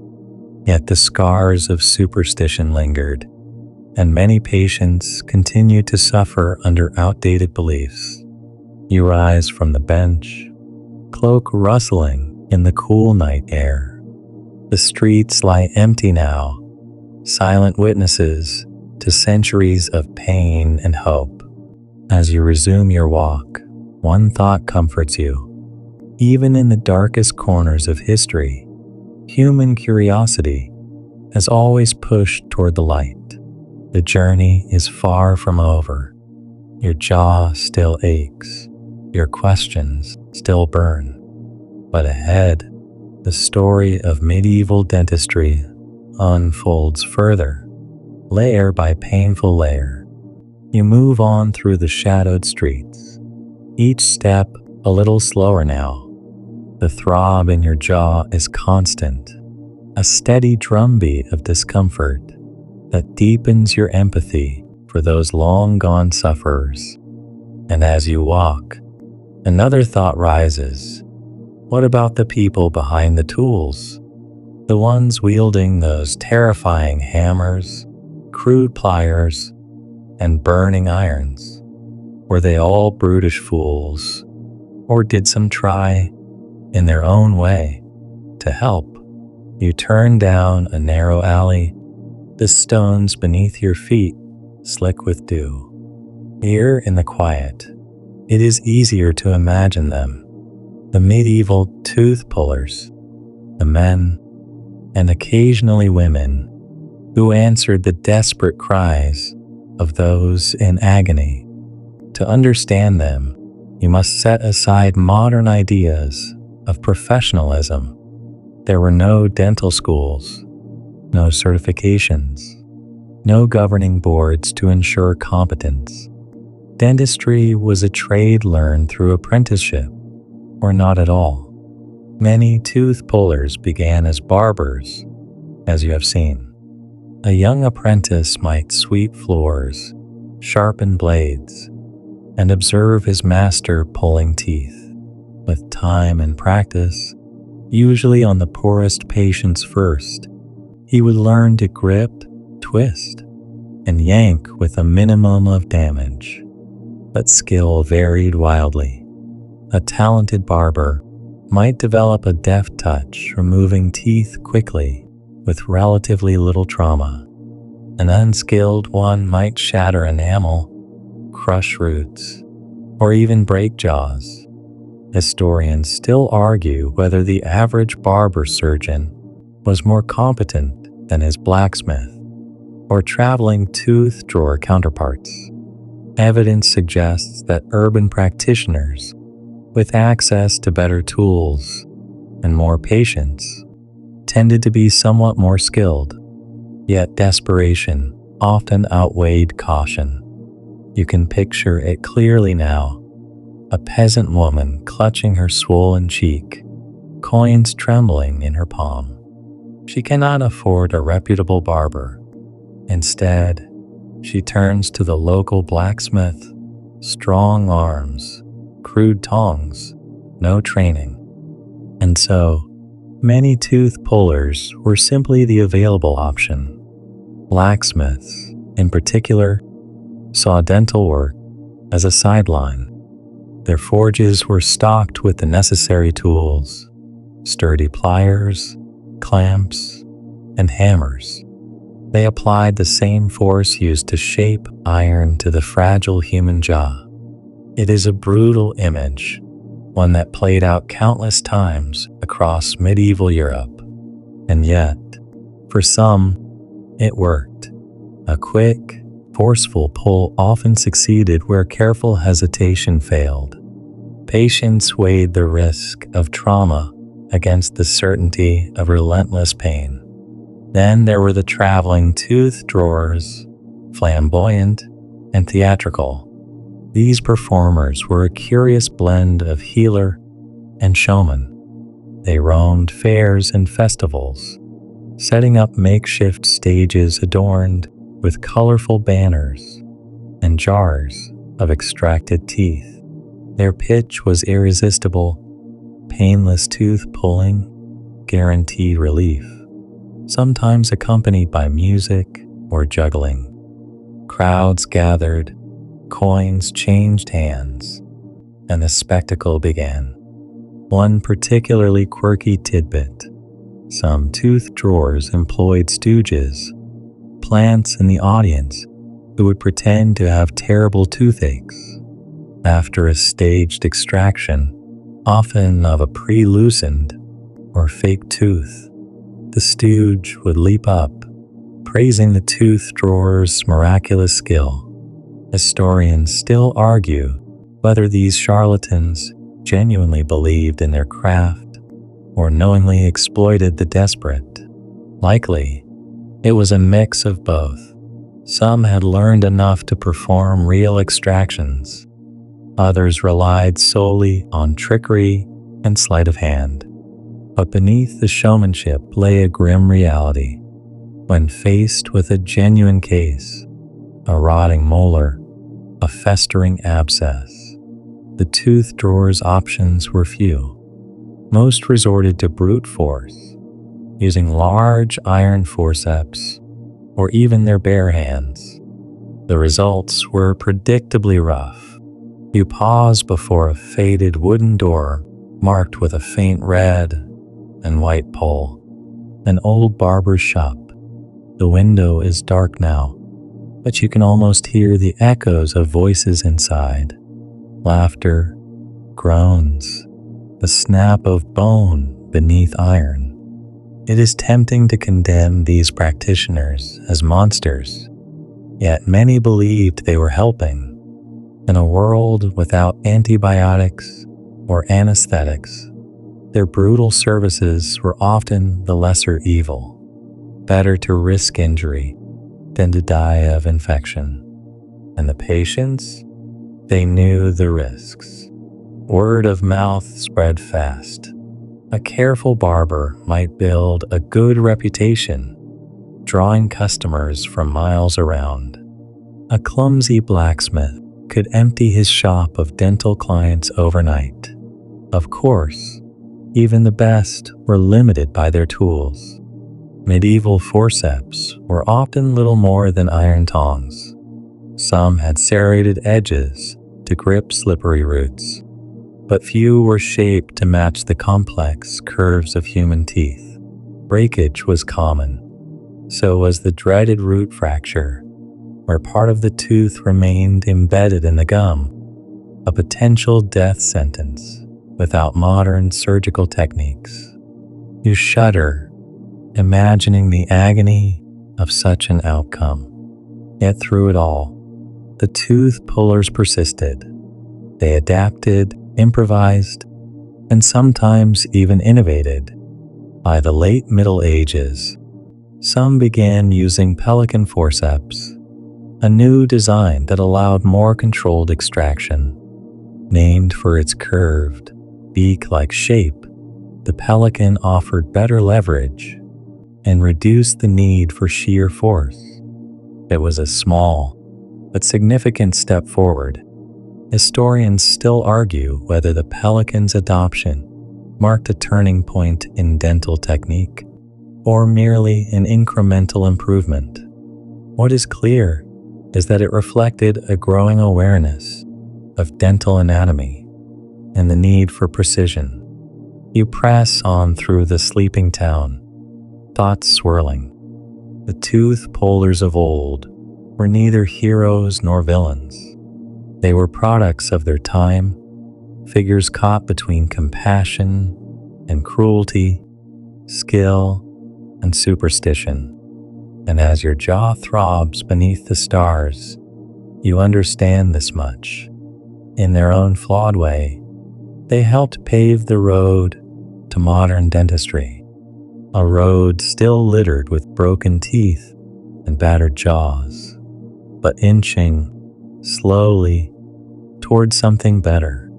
yet the scars of superstition lingered, and many patients continued to suffer under outdated beliefs. You rise from the bench, cloak rustling in the cool night air. The streets lie empty now, silent witnesses to centuries of pain and hope. As you resume your walk, one thought comforts you. Even in the darkest corners of history, human curiosity has always pushed toward the light. The journey is far from over. Your jaw still aches. Your questions still burn. But ahead, the story of medieval dentistry unfolds further, layer by painful layer. You move on through the shadowed streets, each step a little slower now. The throb in your jaw is constant, a steady drumbeat of discomfort that deepens your empathy for those long-gone sufferers. And as you walk, another thought rises. What about the people behind the tools? The ones wielding those terrifying hammers, crude pliers, and burning irons. Were they all brutish fools, or did some try, in their own way, to help? You turn down a narrow alley, the stones beneath your feet slick with dew. Here in the quiet, it is easier to imagine them, the medieval tooth pullers, the men, and occasionally women, who answered the desperate cries of those in agony. To understand them, you must set aside modern ideas of professionalism. There were no dental schools, no certifications, no governing boards to ensure competence. Dentistry was a trade learned through apprenticeship, or not at all. Many tooth pullers began as barbers, as you have seen. A young apprentice might sweep floors, sharpen blades, and observe his master pulling teeth. With time and practice, usually on the poorest patients first, he would learn to grip, twist, and yank with a minimum of damage. But skill varied wildly. A talented barber might develop a deft touch, removing teeth quickly with relatively little trauma. An unskilled one might shatter enamel, crush roots, or even break jaws. Historians still argue whether the average barber-surgeon was more competent than his blacksmith or traveling tooth drawer counterparts. Evidence suggests that urban practitioners, with access to better tools and more patients tended to be somewhat more skilled, yet desperation often outweighed caution. You can picture it clearly now, a peasant woman clutching her swollen cheek, coins trembling in her palm. She cannot afford a reputable barber. Instead, she turns to the local blacksmith. Strong arms, crude tongs, no training. And so, many tooth pullers were simply the available option. Blacksmiths, in particular, saw dental work as a sideline. Their forges were stocked with the necessary tools: sturdy pliers, clamps, and hammers. They applied the same force used to shape iron to the fragile human jaw. It is a brutal image, one that played out countless times across medieval Europe. And yet, for some, it worked. A quick, forceful pull often succeeded where careful hesitation failed. Patients weighed the risk of trauma against the certainty of relentless pain. Then there were the traveling tooth drawers, flamboyant and theatrical. These performers were a curious blend of healer and showman. They roamed fairs and festivals, setting up makeshift stages adorned with colorful banners and jars of extracted teeth. Their pitch was irresistible. Painless tooth pulling guaranteed relief, sometimes accompanied by music or juggling. Crowds gathered, coins changed hands, and the spectacle began. One particularly quirky tidbit: some tooth drawers employed stooges, plants in the audience who would pretend to have terrible toothaches. After a staged extraction, often of a pre-loosened or fake tooth, the stooge would leap up, praising the tooth drawer's miraculous skill. Historians still argue whether these charlatans genuinely believed in their craft or knowingly exploited the desperate. Likely, it was a mix of both. Some had learned enough to perform real extractions. Others relied solely on trickery and sleight of hand. But beneath the showmanship lay a grim reality. When faced with a genuine case, a rotting molar, a festering abscess, the tooth drawer's options were few. Most resorted to brute force, using large iron forceps or even their bare hands. The results were predictably rough. You pause before a faded wooden door marked with a faint red and white pole. An old barber's shop. The window is dark now, but you can almost hear the echoes of voices inside. Laughter, groans, the snap of bone beneath iron. It is tempting to condemn these practitioners as monsters, yet many believed they were helping. In a world without antibiotics or anesthetics, their brutal services were often the lesser evil. Better to risk injury than to die of infection. And the patients, they knew the risks. Word of mouth spread fast. A careful barber might build a good reputation, drawing customers from miles around. A clumsy blacksmith could empty his shop of dental clients overnight. Of course, even the best were limited by their tools. Medieval forceps were often little more than iron tongs. Some had serrated edges to grip slippery roots, but few were shaped to match the complex curves of human teeth. Breakage was common. So was the dreaded root fracture, where part of the tooth remained embedded in the gum, a potential death sentence without modern surgical techniques. You shudder, imagining the agony of such an outcome. Yet through it all, the tooth pullers persisted. They adapted, improvised, and sometimes even innovated. By the late Middle Ages, some began using pelican forceps, a new design that allowed more controlled extraction. Named for its curved, beak-like shape, the pelican offered better leverage and reduced the need for sheer force. It was a small but significant step forward. Historians still argue whether the pelican's adoption marked a turning point in dental technique or merely an incremental improvement. What is clear is that it reflected a growing awareness of dental anatomy and the need for precision. You press on through the sleeping town, thoughts swirling. The tooth pullers of old were neither heroes nor villains. They were products of their time, figures caught between compassion and cruelty, skill and superstition. And as your jaw throbs beneath the stars, you understand this much. In their own flawed way, they helped pave the road to modern dentistry, a road still littered with broken teeth and battered jaws, but inching slowly toward something better.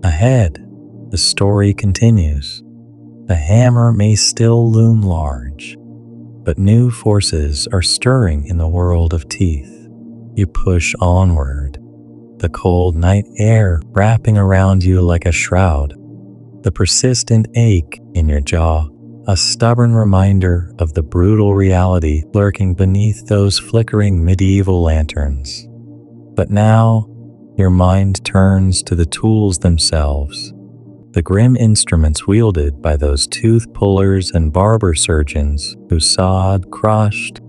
Ahead, the story continues. The hammer may still loom large, but new forces are stirring in the world of teeth. You push onward, the cold night air wrapping around you like a shroud, the persistent ache in your jaw, a stubborn reminder of the brutal reality lurking beneath those flickering medieval lanterns. But now, your mind turns to the tools themselves, the grim instruments wielded by those tooth pullers and barber-surgeons who sawed, crushed,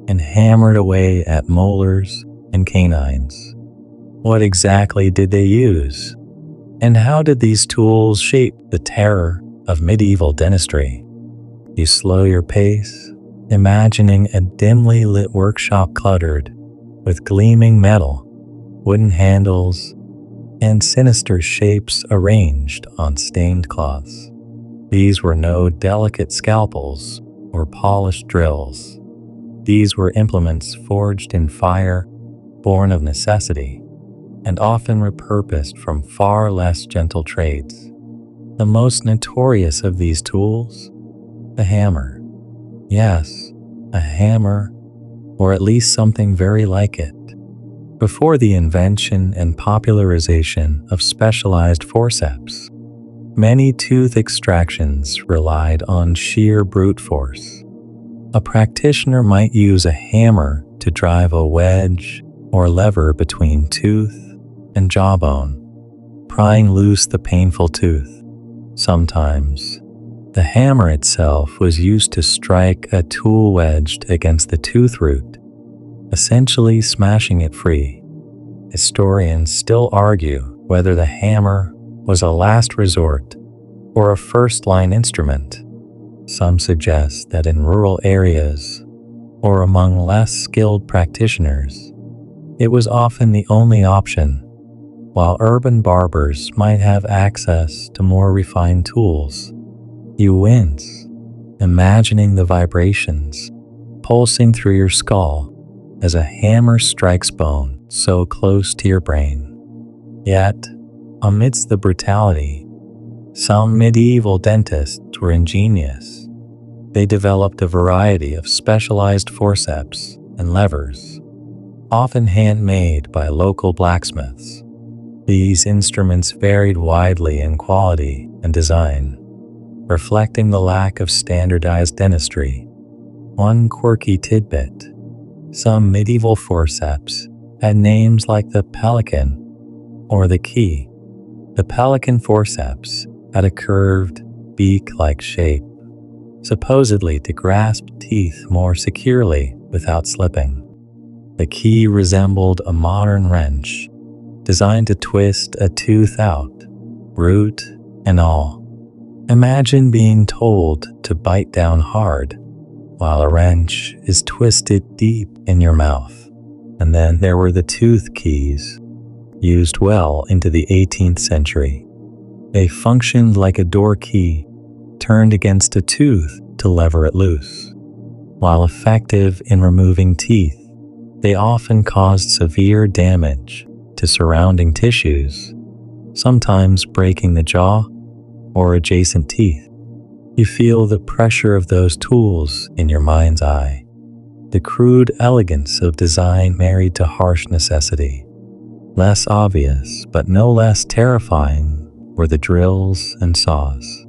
and hammered away at molars and canines. What exactly did they use? And how did these tools shape the terror of medieval dentistry? You slow your pace, imagining a dimly lit workshop cluttered with gleaming metal, wooden handles, and sinister shapes arranged on stained cloths. These were no delicate scalpels or polished drills. These were implements forged in fire, born of necessity, and often repurposed from far less gentle trades. The most notorious of these tools? The hammer. Yes, a hammer, or at least something very like it. Before the invention and popularization of specialized forceps, many tooth extractions relied on sheer brute force. A practitioner might use a hammer to drive a wedge or lever between tooth and jawbone, prying loose the painful tooth. Sometimes, the hammer itself was used to strike a tool wedged against the tooth root, essentially smashing it free. Historians still argue whether the hammer was a last resort or a first-line instrument. Some suggest that in rural areas or among less skilled practitioners, it was often the only option, while urban barbers might have access to more refined tools. You wince, imagining the vibrations pulsing through your skull as a hammer strikes bone so close to your brain. Yet, amidst the brutality, some medieval dentists were ingenious. They developed a variety of specialized forceps and levers, often handmade by local blacksmiths. These instruments varied widely in quality and design, reflecting the lack of standardized dentistry. One quirky tidbit: some medieval forceps had names like the pelican or the key. The pelican forceps had a curved, beak-like shape, supposedly to grasp teeth more securely without slipping. The key resembled a modern wrench, designed to twist a tooth out, root and all. Imagine being told to bite down hard, while a wrench is twisted deep in your mouth. And then there were the tooth keys, used well into the 18th century. They functioned like a door key turned against a tooth to lever it loose. While effective in removing teeth, they often caused severe damage to surrounding tissues, sometimes breaking the jaw or adjacent teeth. You feel the pressure of those tools in your mind's eye, the crude elegance of design married to harsh necessity. Less obvious, but no less terrifying, were the drills and saws.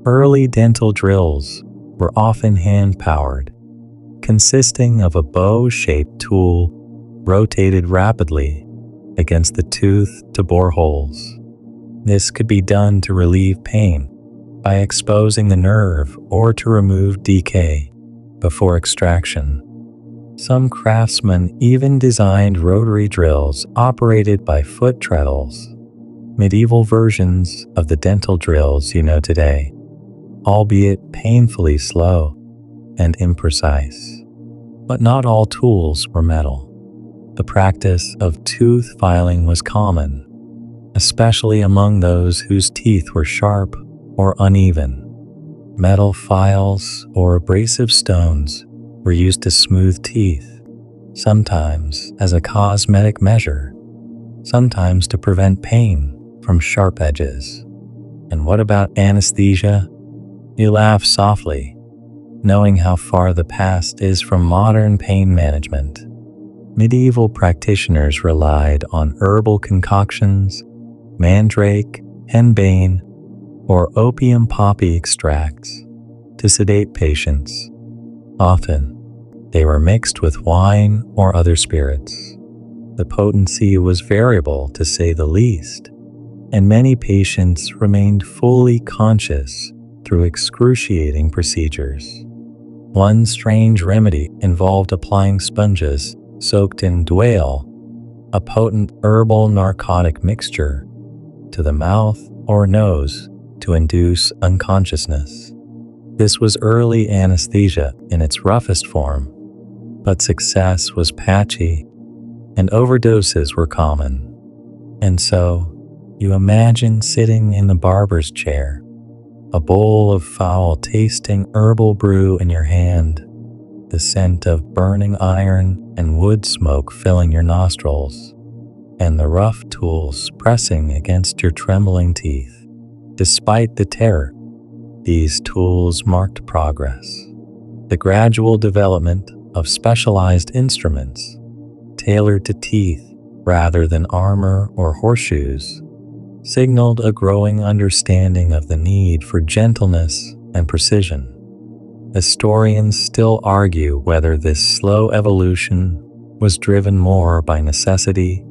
Early dental drills were often hand-powered, consisting of a bow-shaped tool rotated rapidly against the tooth to bore holes. This could be done to relieve pain by exposing the nerve or to remove decay before extraction. Some craftsmen even designed rotary drills operated by foot treadles, medieval versions of the dental drills you know today, albeit painfully slow and imprecise. But not all tools were metal. The practice of tooth filing was common, especially among those whose teeth were sharp or uneven. Metal files or abrasive stones were used to smooth teeth, sometimes as a cosmetic measure, sometimes to prevent pain from sharp edges. And what about anesthesia? You laugh softly, knowing how far the past is from modern pain management. Medieval practitioners relied on herbal concoctions, mandrake, henbane, or opium poppy extracts to sedate patients. Often, they were mixed with wine or other spirits. The potency was variable, to say the least, and many patients remained fully conscious through excruciating procedures. One strange remedy involved applying sponges soaked in dwale, a potent herbal narcotic mixture, to the mouth or nose to induce unconsciousness. This was early anesthesia in its roughest form, but success was patchy and overdoses were common. And so, you imagine sitting in the barber's chair, a bowl of foul-tasting herbal brew in your hand, the scent of burning iron and wood smoke filling your nostrils, and the rough tools pressing against your trembling teeth. Despite the terror, these tools marked progress. The gradual development of specialized instruments, tailored to teeth rather than armor or horseshoes, signaled a growing understanding of the need for gentleness and precision. Historians still argue whether this slow evolution was driven more by necessity,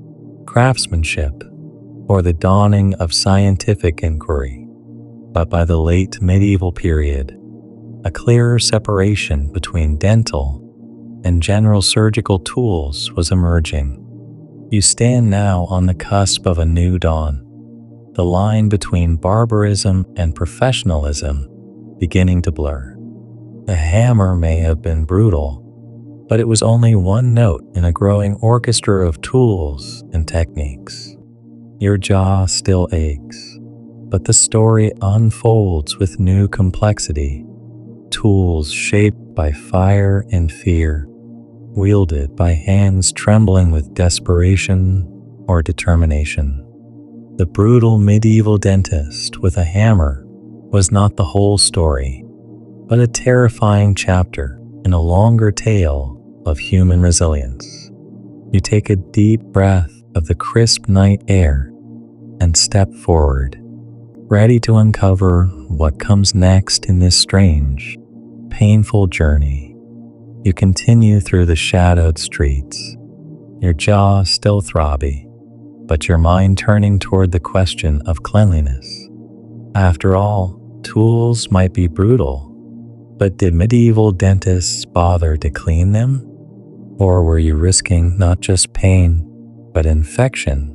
craftsmanship, or the dawning of scientific inquiry. But by the late medieval period, a clearer separation between dental and general surgical tools was emerging. You stand now on the cusp of a new dawn, the line between barbarism and professionalism beginning to blur. The hammer may have been brutal, but it was only one note in a growing orchestra of tools and techniques. Your jaw still aches, but the story unfolds with new complexity. Tools shaped by fire and fear, wielded by hands trembling with desperation or determination. The brutal medieval dentist with a hammer was not the whole story, but a terrifying chapter in a longer tale of human resilience. You take a deep breath of the crisp night air and step forward, ready to uncover what comes next in this strange, painful journey. You continue through the shadowed streets, your jaw still throbby, but your mind turning toward the question of cleanliness. After all, tools might be brutal, but did medieval dentists bother to clean them? Or were you risking not just pain, but infection?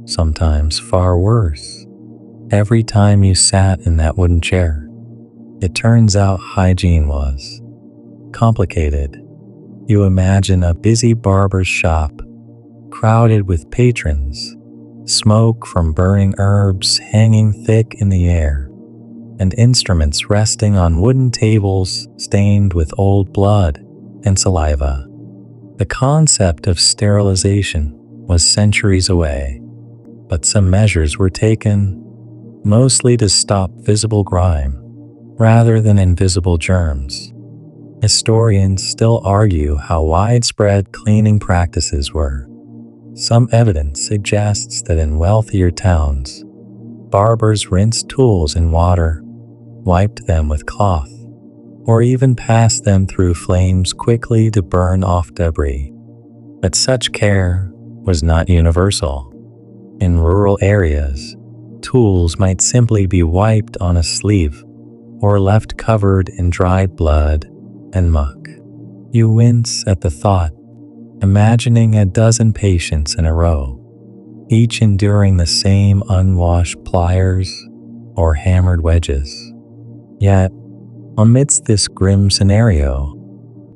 Sometimes far worse. Every time you sat in that wooden chair, it turns out hygiene was complicated. You imagine a busy barber's shop, crowded with patrons, smoke from burning herbs hanging thick in the air, and instruments resting on wooden tables stained with old blood and saliva. The concept of sterilization was centuries away, but some measures were taken, mostly to stop visible grime rather than invisible germs. Historians still argue how widespread cleaning practices were. Some evidence suggests that in wealthier towns, barbers rinsed tools in water, wiped them with cloth, or even passed them through flames quickly to burn off debris. But such care was not universal. In rural areas, tools might simply be wiped on a sleeve or left covered in dried blood and muck. You wince at the thought, imagining a dozen patients in a row, each enduring the same unwashed pliers or hammered wedges. Yet, amidst this grim scenario,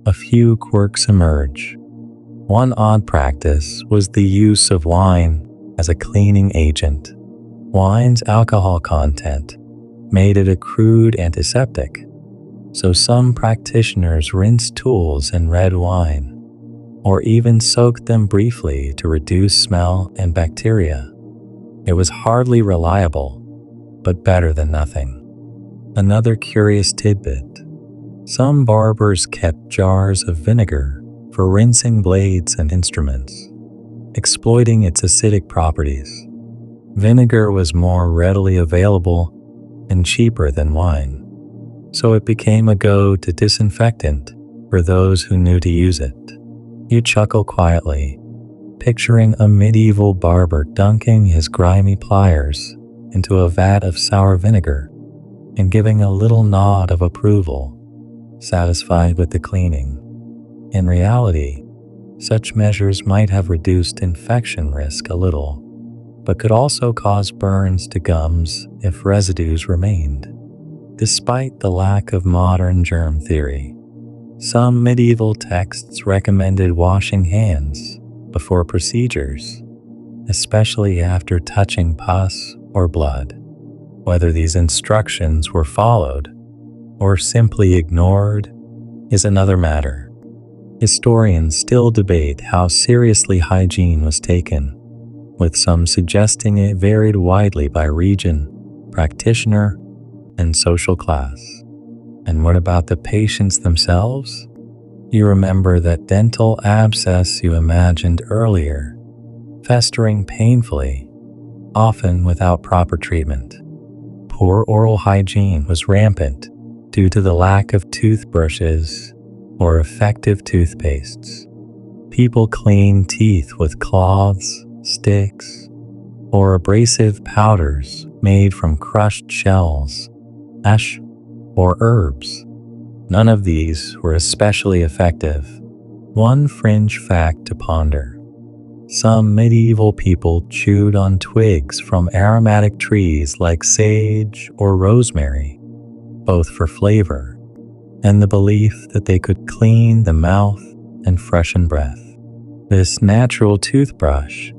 a few quirks emerge. One odd practice was the use of wine as a cleaning agent. Wine's alcohol content made it a crude antiseptic, so some practitioners rinsed tools in red wine, or even soaked them briefly to reduce smell and bacteria. It was hardly reliable, but better than nothing. Another curious tidbit: some barbers kept jars of vinegar for rinsing blades and instruments, exploiting its acidic properties. Vinegar was more readily available and cheaper than wine, so it became a go-to disinfectant for those who knew to use it. You chuckle quietly, picturing a medieval barber dunking his grimy pliers into a vat of sour vinegar and giving a little nod of approval, satisfied with the cleaning. In reality, such measures might have reduced infection risk a little, but could also cause burns to gums if residues remained. Despite the lack of modern germ theory, some medieval texts recommended washing hands before procedures, especially after touching pus or blood. Whether these instructions were followed or simply ignored is another matter. Historians still debate how seriously hygiene was taken, with some suggesting it varied widely by region, practitioner, and social class. And what about the patients themselves? You remember that dental abscess you imagined earlier, festering painfully, often without proper treatment. Poor oral hygiene was rampant due to the lack of toothbrushes or effective toothpastes. People cleaned teeth with cloths, sticks, or abrasive powders made from crushed shells, ash, or herbs. None of these were especially effective. One fringe fact to ponder: some medieval people chewed on twigs from aromatic trees like sage or rosemary, both for flavor and the belief that they could clean the mouth and freshen breath. This natural toothbrush,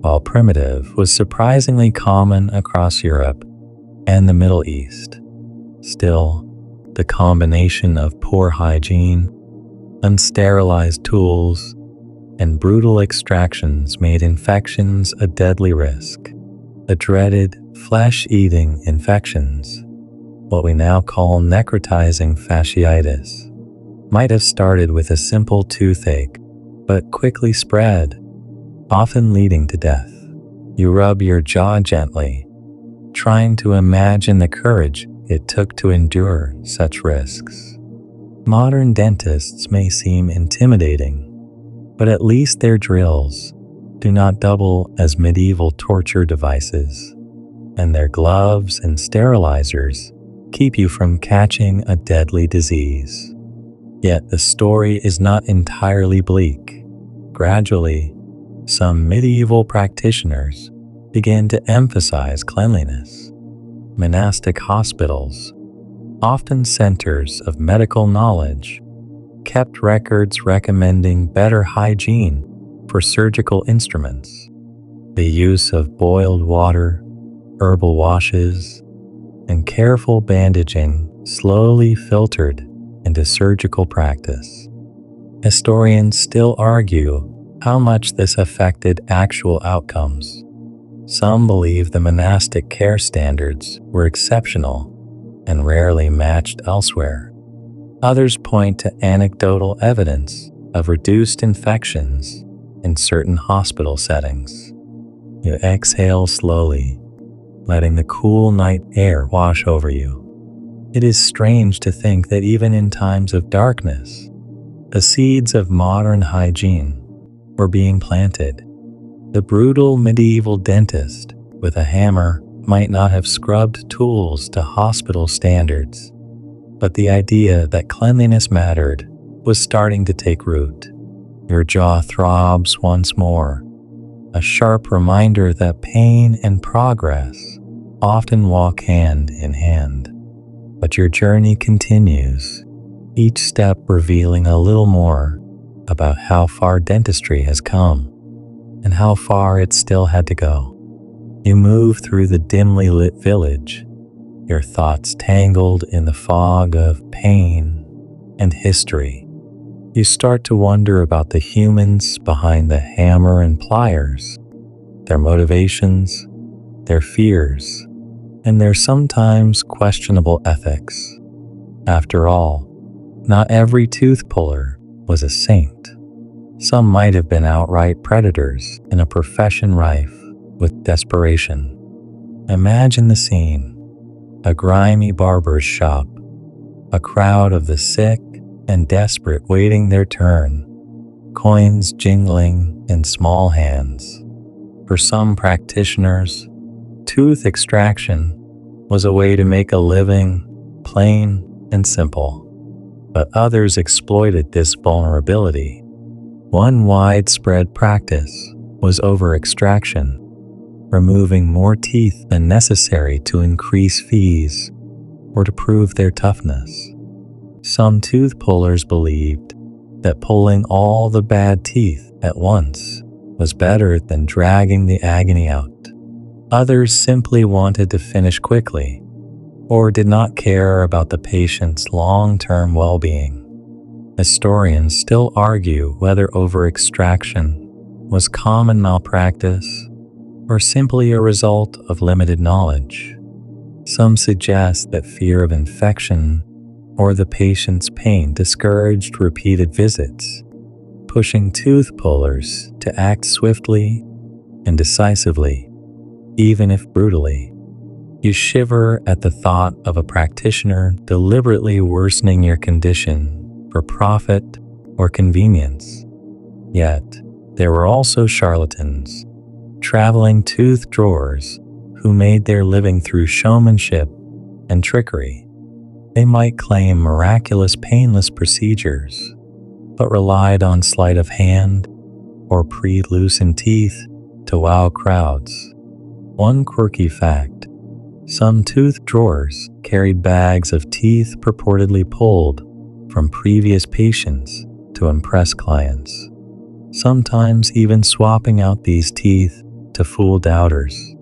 while primitive, was surprisingly common across Europe and the Middle East. Still, the combination of poor hygiene, unsterilized tools, and brutal extractions made infections a deadly risk. The dreaded flesh-eating infections, what we now call necrotizing fasciitis, might have started with a simple toothache, but quickly spread, often leading to death. You rub your jaw gently, trying to imagine the courage it took to endure such risks. Modern dentists may seem intimidating, but at least their drills do not double as medieval torture devices, and their gloves and sterilizers keep you from catching a deadly disease. Yet the story is not entirely bleak. Gradually, some medieval practitioners began to emphasize cleanliness. Monastic hospitals, often centers of medical knowledge, kept records recommending better hygiene for surgical instruments, The use of boiled water, herbal washes, and careful bandaging slowly filtered into surgical practice. Historians still argue how much this affected actual outcomes. Some believe the monastic care standards were exceptional and rarely matched elsewhere. Others point to anecdotal evidence of reduced infections in certain hospital settings. You exhale slowly, letting the cool night air wash over you. It is strange to think that even in times of darkness, the seeds of modern hygiene were being planted. The brutal medieval dentist with a hammer might not have scrubbed tools to hospital standards, but the idea that cleanliness mattered was starting to take root. Your jaw throbs once more, a sharp reminder that pain and progress often walk hand in hand. But your journey continues, each step revealing a little more about how far dentistry has come and how far it still had to go. You move through the dimly lit village, your thoughts tangled in the fog of pain and history. You start to wonder about the humans behind the hammer and pliers, their motivations, their fears, and their sometimes questionable ethics. After all, not every tooth puller was a saint. Some might have been outright predators in a profession rife with desperation. Imagine the scene: a grimy barber's shop, a crowd of the sick and desperate waiting their turn, coins jingling in small hands. For some practitioners, tooth extraction was a way to make a living, plain and simple. But others exploited this vulnerability. One widespread practice was over-extraction, removing more teeth than necessary to increase fees or to prove their toughness. Some tooth pullers believed that pulling all the bad teeth at once was better than dragging the agony out. Others simply wanted to finish quickly or did not care about the patient's long-term well-being. Historians still argue whether over-extraction was common malpractice or simply a result of limited knowledge. Some suggest that fear of infection or the patient's pain discouraged repeated visits, pushing tooth pullers to act swiftly and decisively, even if brutally. You shiver at the thought of a practitioner deliberately worsening your condition for profit or convenience. Yet, there were also charlatans, traveling tooth drawers who made their living through showmanship and trickery. They might claim miraculous painless procedures, but relied on sleight of hand or pre-loosened teeth to wow crowds. One quirky fact: some tooth drawers carried bags of teeth purportedly pulled from previous patients to impress clients, sometimes even swapping out these teeth to fool doubters.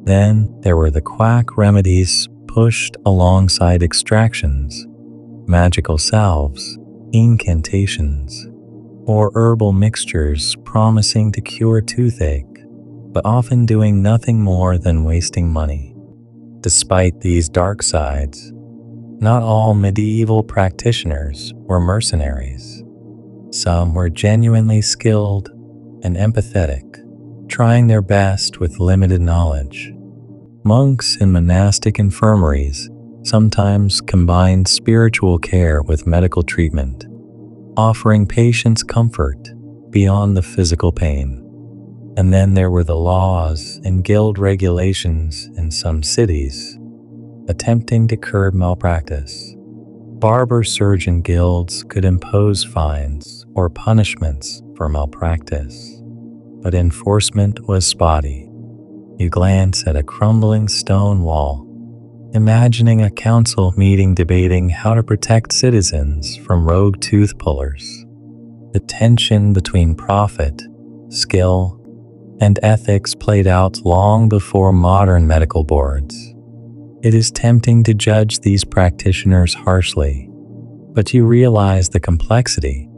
Then there were the quack remedies pushed alongside extractions, magical salves, incantations, or herbal mixtures promising to cure toothache, but often doing nothing more than wasting money. Despite these dark sides, not all medieval practitioners were mercenaries. Some were genuinely skilled and empathetic, trying their best with limited knowledge. Monks in monastic infirmaries sometimes combined spiritual care with medical treatment, offering patients comfort beyond the physical pain. And then there were the laws and guild regulations in some cities, attempting to curb malpractice. Barber-surgeon guilds could impose fines or punishments for malpractice, but enforcement was spotty. You glance at a crumbling stone wall, imagining a council meeting debating how to protect citizens from rogue tooth pullers. The tension between profit, skill, and ethics played out long before modern medical boards. It is tempting to judge these practitioners harshly, but you realize the complexity.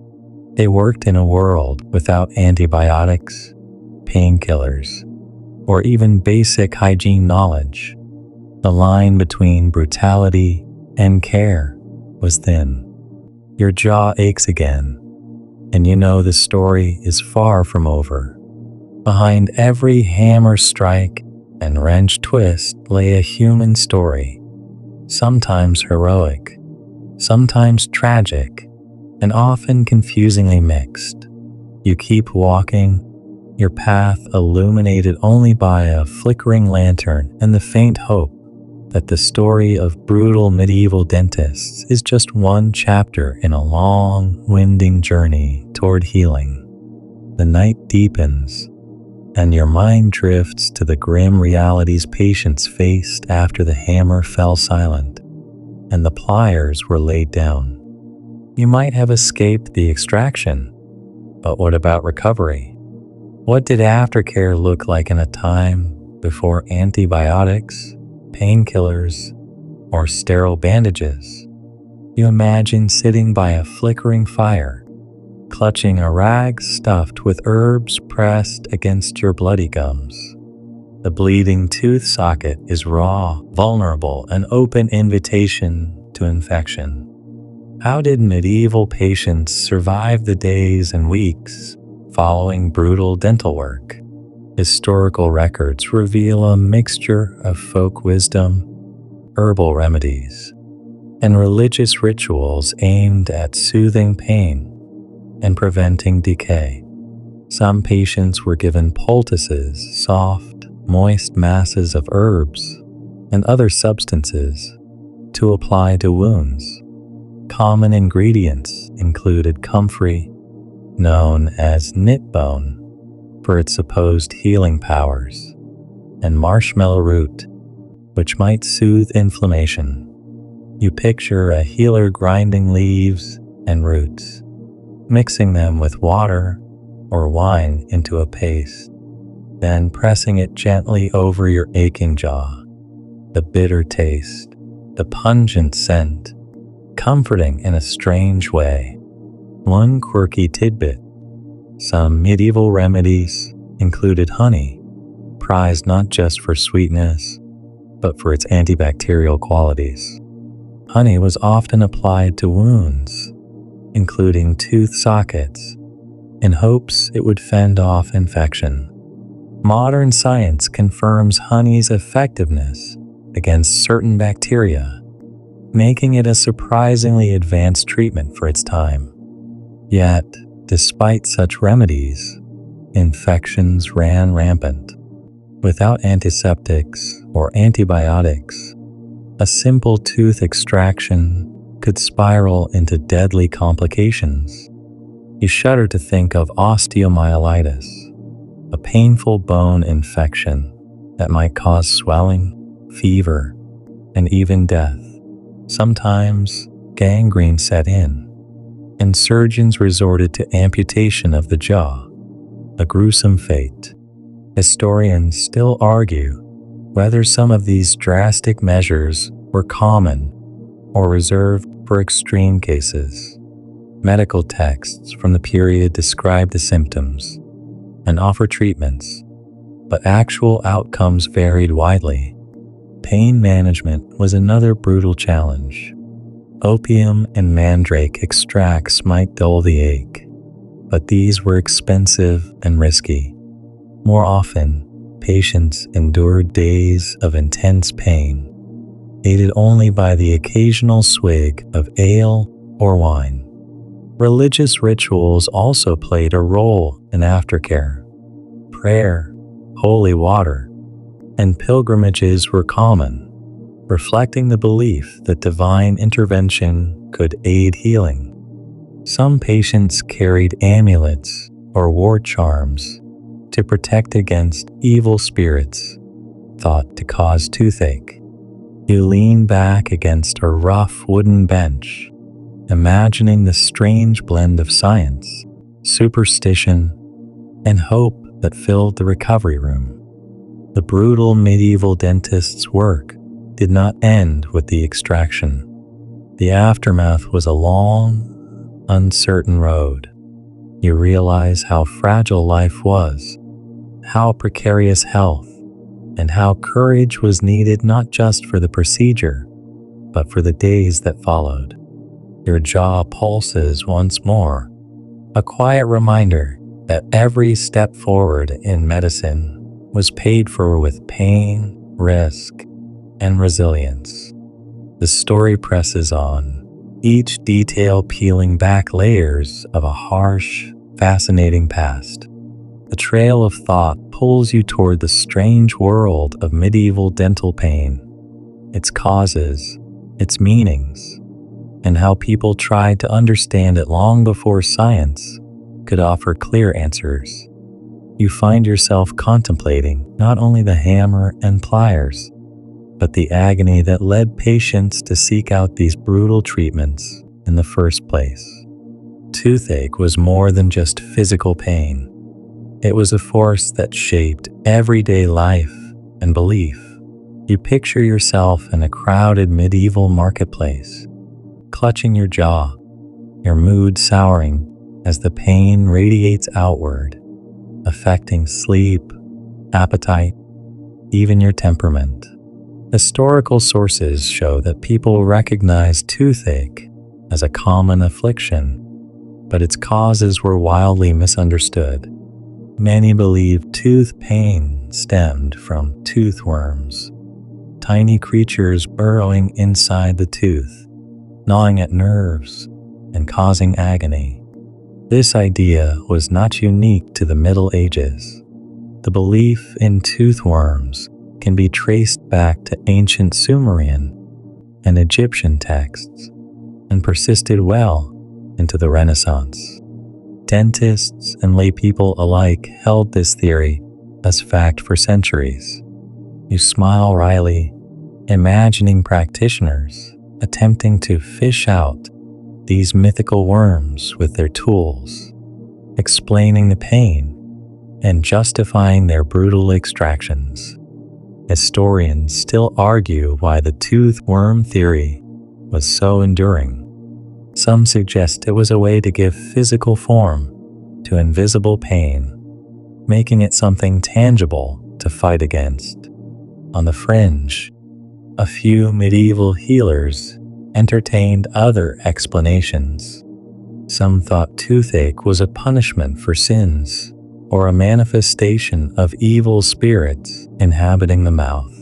They worked in a world without antibiotics, painkillers, or even basic hygiene knowledge. The line between brutality and care was thin. Your jaw aches again, and you know the story is far from over. Behind every hammer strike and wrench twist lay a human story, sometimes heroic, sometimes tragic, and often confusingly mixed. You keep walking, your path illuminated only by a flickering lantern and the faint hope that the story of brutal medieval dentists is just one chapter in a long, winding journey toward healing. The night deepens, and your mind drifts to the grim realities patients faced after the hammer fell silent and the pliers were laid down. You might have escaped the extraction, but what about recovery? What did aftercare look like in a time before antibiotics, painkillers, or sterile bandages? You imagine sitting by a flickering fire, clutching a rag stuffed with herbs pressed against your bloody gums. The bleeding tooth socket is raw, vulnerable, an open invitation to infection. How did medieval patients survive the days and weeks following brutal dental work? Historical records reveal a mixture of folk wisdom, herbal remedies, and religious rituals aimed at soothing pain and preventing decay. Some patients were given poultices, soft, moist masses of herbs and other substances to apply to wounds. Common ingredients included comfrey, known as knitbone for its supposed healing powers, and marshmallow root, which might soothe inflammation. You picture a healer grinding leaves and roots, mixing them with water or wine into a paste, then pressing it gently over your aching jaw. The bitter taste, the pungent scent, comforting in a strange way. One quirky tidbit: some medieval remedies included honey, prized not just for sweetness, but for its antibacterial qualities. Honey was often applied to wounds, including tooth sockets, in hopes it would fend off infection. Modern science confirms honey's effectiveness against certain bacteria, making it a surprisingly advanced treatment for its time. Yet, despite such remedies, infections ran rampant. Without antiseptics or antibiotics, a simple tooth extraction could spiral into deadly complications. You shudder to think of osteomyelitis, a painful bone infection that might cause swelling, fever, and even death. Sometimes gangrene set in, and surgeons resorted to amputation of the jaw, a gruesome fate. Historians still argue whether some of these drastic measures were common or reserved for extreme cases. Medical texts from the period describe the symptoms and offer treatments, but actual outcomes varied widely. Pain management was another brutal challenge. Opium and mandrake extracts might dull the ache, but these were expensive and risky. More often, patients endured days of intense pain, aided only by the occasional swig of ale or wine. Religious rituals also played a role in aftercare. Prayer, holy water, and pilgrimages were common, reflecting the belief that divine intervention could aid healing. Some patients carried amulets or war charms to protect against evil spirits thought to cause toothache. You lean back against a rough wooden bench, imagining the strange blend of science, superstition, and hope that filled the recovery room. The brutal medieval dentist's work did not end with the extraction. The aftermath was a long, uncertain road. You realize how fragile life was, how precarious health, and how courage was needed not just for the procedure, but for the days that followed. Your jaw pulses once more, a quiet reminder that every step forward in medicine was paid for with pain, risk, and resilience. The story presses on, each detail peeling back layers of a harsh, fascinating past. The trail of thought pulls you toward the strange world of medieval dental pain, its causes, its meanings, and how people tried to understand it long before science could offer clear answers. You find yourself contemplating not only the hammer and pliers, but the agony that led patients to seek out these brutal treatments in the first place. Toothache was more than just physical pain. It was a force that shaped everyday life and belief. You picture yourself in a crowded medieval marketplace, clutching your jaw, your mood souring as the pain radiates outward, affecting sleep, appetite, even your temperament. Historical sources show that people recognized toothache as a common affliction, but its causes were wildly misunderstood. Many believed tooth pain stemmed from toothworms, tiny creatures burrowing inside the tooth, gnawing at nerves and causing agony. This idea was not unique to the Middle Ages. The belief in toothworms can be traced back to ancient Sumerian and Egyptian texts and persisted well into the Renaissance. Dentists and laypeople alike held this theory as fact for centuries. You smile wryly, imagining practitioners attempting to fish out these mythical worms with their tools, explaining the pain and justifying their brutal extractions. Historians still argue why the tooth worm theory was so enduring. Some suggest it was a way to give physical form to invisible pain, making it something tangible to fight against. On the fringe, a few medieval healers entertained other explanations. Some thought toothache was a punishment for sins or a manifestation of evil spirits inhabiting the mouth.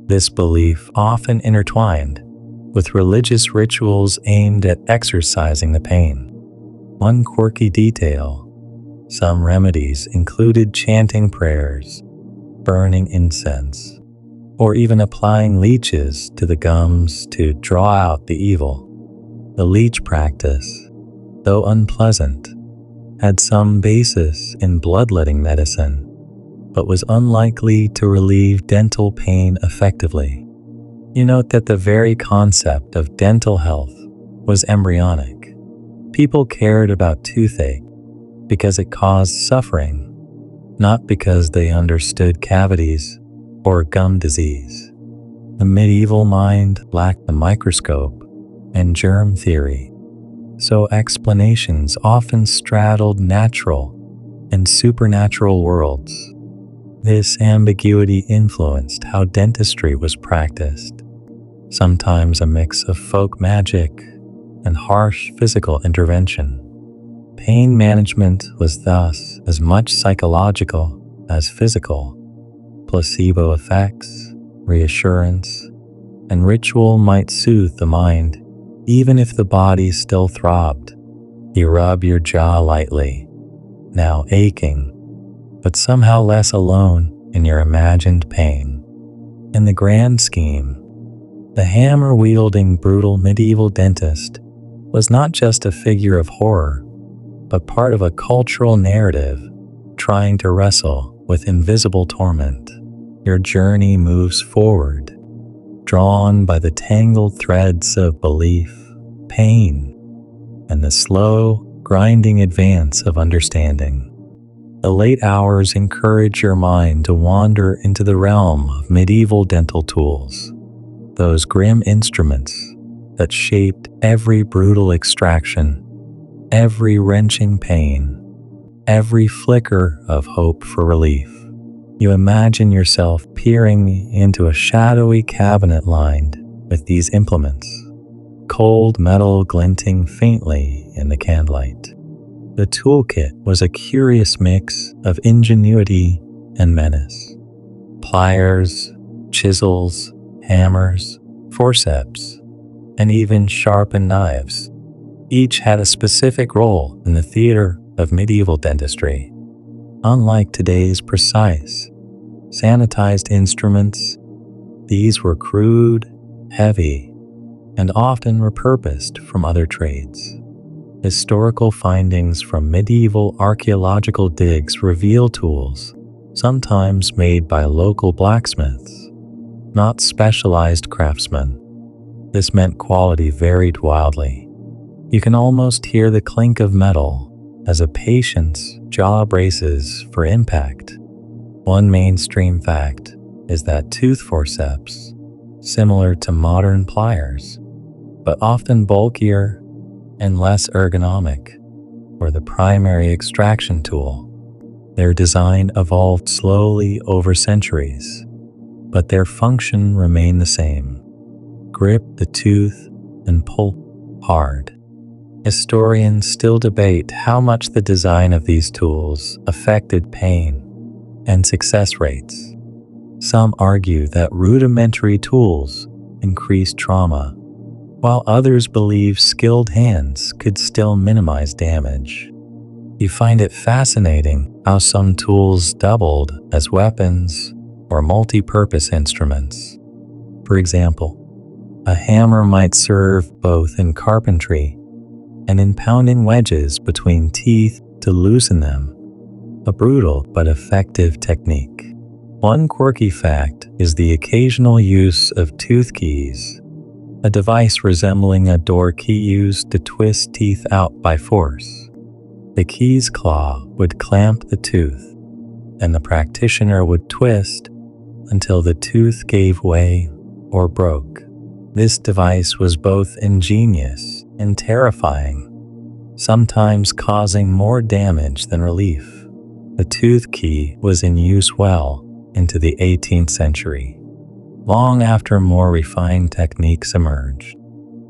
This belief often intertwined with religious rituals aimed at exorcising the pain. One quirky detail: some remedies included chanting prayers, burning incense, or even applying leeches to the gums to draw out the evil. The leech practice, though unpleasant, had some basis in bloodletting medicine, but was unlikely to relieve dental pain effectively. You note that the very concept of dental health was embryonic. People cared about toothache because it caused suffering, not because they understood cavities or gum disease. The medieval mind lacked the microscope and germ theory, so explanations often straddled natural and supernatural worlds. This ambiguity influenced how dentistry was practiced, sometimes a mix of folk magic and harsh physical intervention. Pain management was thus as much psychological as physical. Placebo effects, reassurance, and ritual might soothe the mind, even if the body still throbbed. You rub your jaw lightly, now aching, but somehow less alone in your imagined pain. In the grand scheme, the hammer-wielding brutal medieval dentist was not just a figure of horror, but part of a cultural narrative trying to wrestle with invisible torment. Your journey moves forward, drawn by the tangled threads of belief, pain, and the slow, grinding advance of understanding. the late hours encourage your mind to wander into the realm of medieval dental tools, those grim instruments that shaped every brutal extraction, every wrenching pain, every flicker of hope for relief. You imagine yourself peering into a shadowy cabinet lined with these implements, cold metal glinting faintly in the candlelight. The toolkit was a curious mix of ingenuity and menace. Pliers, chisels, hammers, forceps, and even sharpened knives. Each had a specific role in the theater of medieval dentistry. Unlike today's precise, sanitized instruments, these were crude, heavy, and often repurposed from other trades. Historical findings from medieval archaeological digs reveal tools, sometimes made by local blacksmiths, not specialized craftsmen. This meant quality varied wildly. You can almost hear the clink of metal as a patient's jaw braces for impact. One mainstream fact is that tooth forceps, similar to modern pliers, but often bulkier and less ergonomic, were the primary extraction tool. Their design evolved slowly over centuries, but their function remained the same: grip the tooth and pull hard. Historians still debate how much the design of these tools affected pain and success rates. Some argue that rudimentary tools increased trauma, while others believe skilled hands could still minimize damage. You find it fascinating how some tools doubled as weapons or multi-purpose instruments. For example, a hammer might serve both in carpentry and in pounding wedges between teeth to loosen them, a brutal but effective technique. One quirky fact is the occasional use of tooth keys, a device resembling a door key used to twist teeth out by force. The key's claw would clamp the tooth, and the practitioner would twist until the tooth gave way or broke. This device was both ingenious and terrifying, sometimes causing more damage than relief. The tooth key was in use well into the 18th century, long after more refined techniques emerged.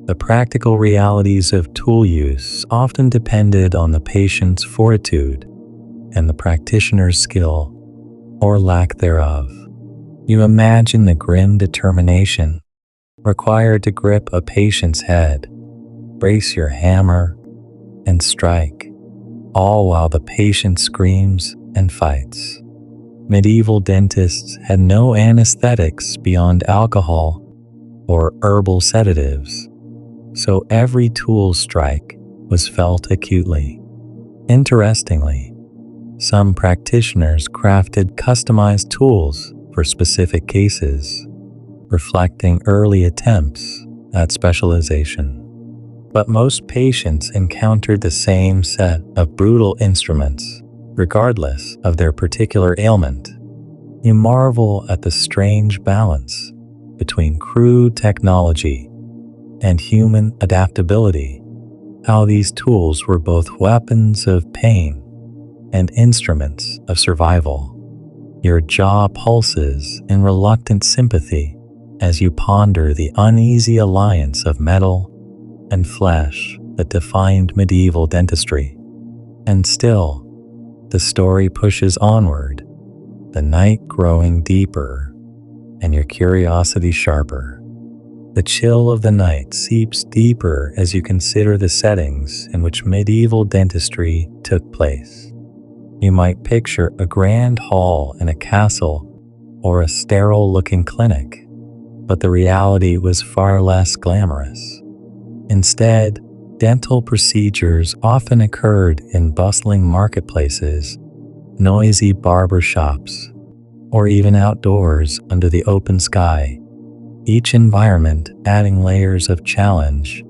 The practical realities of tool use often depended on the patient's fortitude and the practitioner's skill, or lack thereof. You imagine the grim determination required to grip a patient's head, brace your hammer, and strike, all while the patient screams and fights. Medieval dentists had no anesthetics beyond alcohol or herbal sedatives, so every tool strike was felt acutely. Interestingly, some practitioners crafted customized tools for specific cases, reflecting early attempts at specialization. But most patients encountered the same set of brutal instruments, regardless of their particular ailment. You marvel at the strange balance between crude technology and human adaptability, how these tools were both weapons of pain and instruments of survival. Your jaw pulses in reluctant sympathy as you ponder the uneasy alliance of metal and flesh that defined medieval dentistry. And still, the story pushes onward, the night growing deeper and your curiosity sharper. The chill of the night seeps deeper as you consider the settings in which medieval dentistry took place. You might picture a grand hall in a castle or a sterile-looking clinic, but the reality was far less glamorous. Instead, dental procedures often occurred in bustling marketplaces, noisy barber shops, or even outdoors under the open sky, each environment adding layers of challenge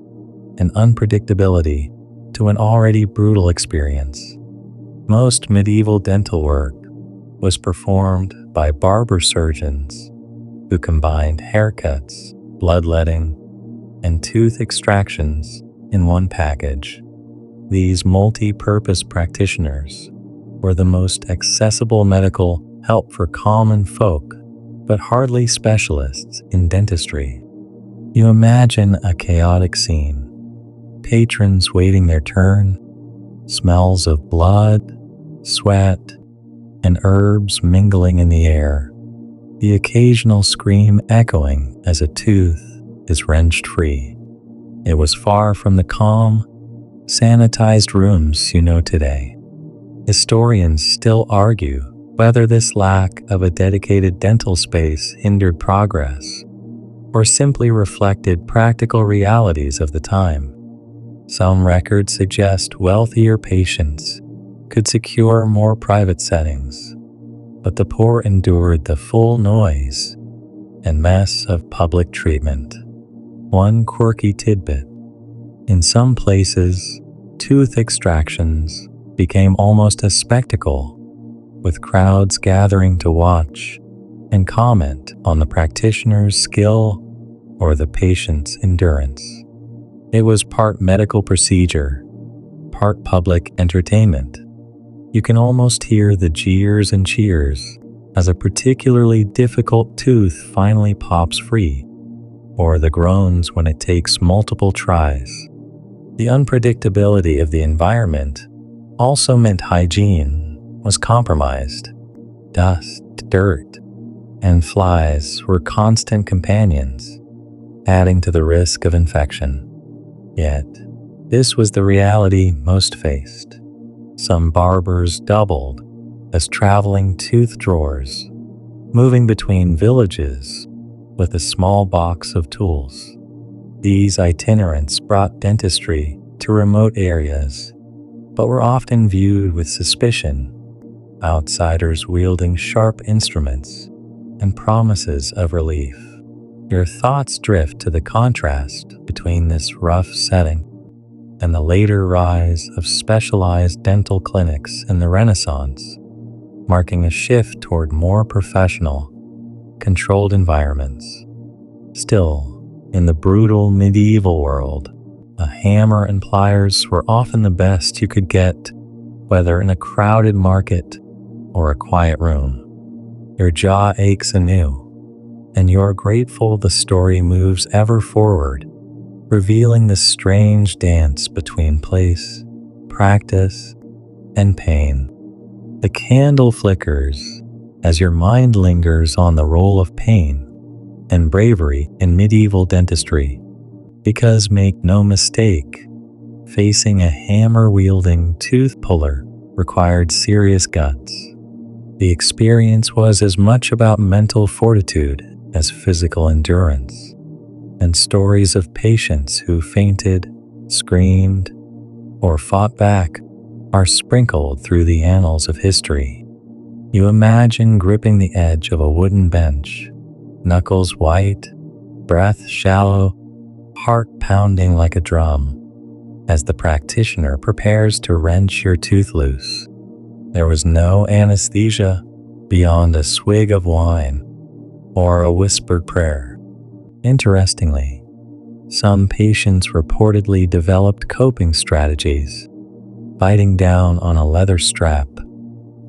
and unpredictability to an already brutal experience. Most medieval dental work was performed by barber-surgeons who combined haircuts, bloodletting, and tooth extractions in one package. These multi-purpose practitioners were the most accessible medical help for common folk, but hardly specialists in dentistry. You imagine a chaotic scene, patrons waiting their turn, smells of blood, sweat, and herbs mingling in the air, the occasional scream echoing as a tooth is wrenched free. It was far from the calm, sanitized rooms you know today. Historians still argue whether this lack of a dedicated dental space hindered progress or simply reflected practical realities of the time. Some records suggest wealthier patients could secure more private settings, but the poor endured the full noise and mess of public treatment. One quirky tidbit: in some places, tooth extractions became almost a spectacle, with crowds gathering to watch and comment on the practitioner's skill or the patient's endurance. It was part medical procedure, part public entertainment. You can almost hear the jeers and cheers as a particularly difficult tooth finally pops free, or the groans when it takes multiple tries. The unpredictability of the environment also meant hygiene was compromised. Dust, dirt, and flies were constant companions, adding to the risk of infection. Yet, this was the reality most faced. Some barbers doubled as traveling tooth drawers, moving between villages with a small box of tools. These itinerants brought dentistry to remote areas, but were often viewed with suspicion, outsiders wielding sharp instruments and promises of relief. Your thoughts drift to the contrast between this rough setting and the later rise of specialized dental clinics in the Renaissance, marking a shift toward more professional, controlled environments. Still, in the brutal medieval world, a hammer and pliers were often the best you could get, whether in a crowded market or a quiet room. Your jaw aches anew, and you're grateful the story moves ever forward, revealing the strange dance between place, practice, and pain. The candle flickers as your mind lingers on the role of pain and bravery in medieval dentistry, because make no mistake, facing a hammer-wielding tooth puller required serious guts. The experience was as much about mental fortitude as physical endurance, and stories of patients who fainted, screamed, or fought back are sprinkled through the annals of history. You imagine gripping the edge of a wooden bench, knuckles white, breath shallow, heart pounding like a drum, as the practitioner prepares to wrench your tooth loose. There was no anesthesia beyond a swig of wine or a whispered prayer. Interestingly, some patients reportedly developed coping strategies, biting down on a leather strap,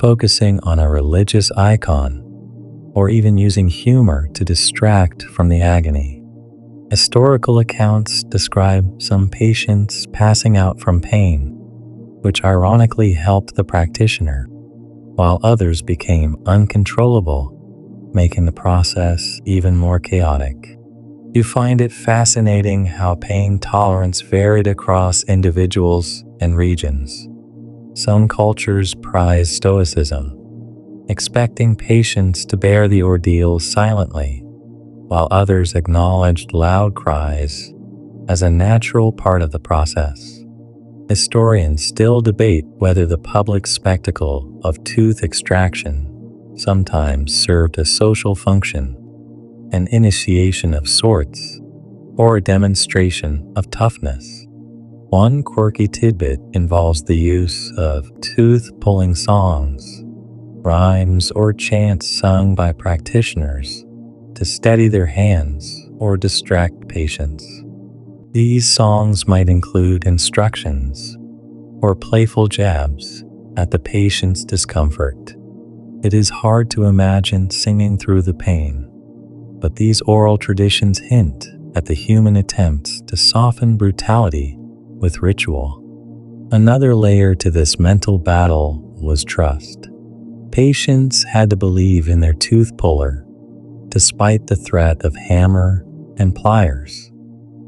focusing on a religious icon, or even using humor to distract from the agony. Historical accounts describe some patients passing out from pain, which ironically helped the practitioner, while others became uncontrollable, making the process even more chaotic. You find it fascinating how pain tolerance varied across individuals and regions. Some cultures prize stoicism, expecting patients to bear the ordeal silently, while others acknowledged loud cries as a natural part of the process. Historians still debate whether the public spectacle of tooth extraction sometimes served a social function, an initiation of sorts, or a demonstration of toughness. One quirky tidbit involves the use of tooth-pulling songs, rhymes, or chants sung by practitioners to steady their hands or distract patients. These songs might include instructions or playful jabs at the patient's discomfort. It is hard to imagine singing through the pain, but these oral traditions hint at the human attempts to soften brutality with ritual. Another layer to this mental battle was trust. Patients had to believe in their tooth puller, despite the threat of hammer and pliers.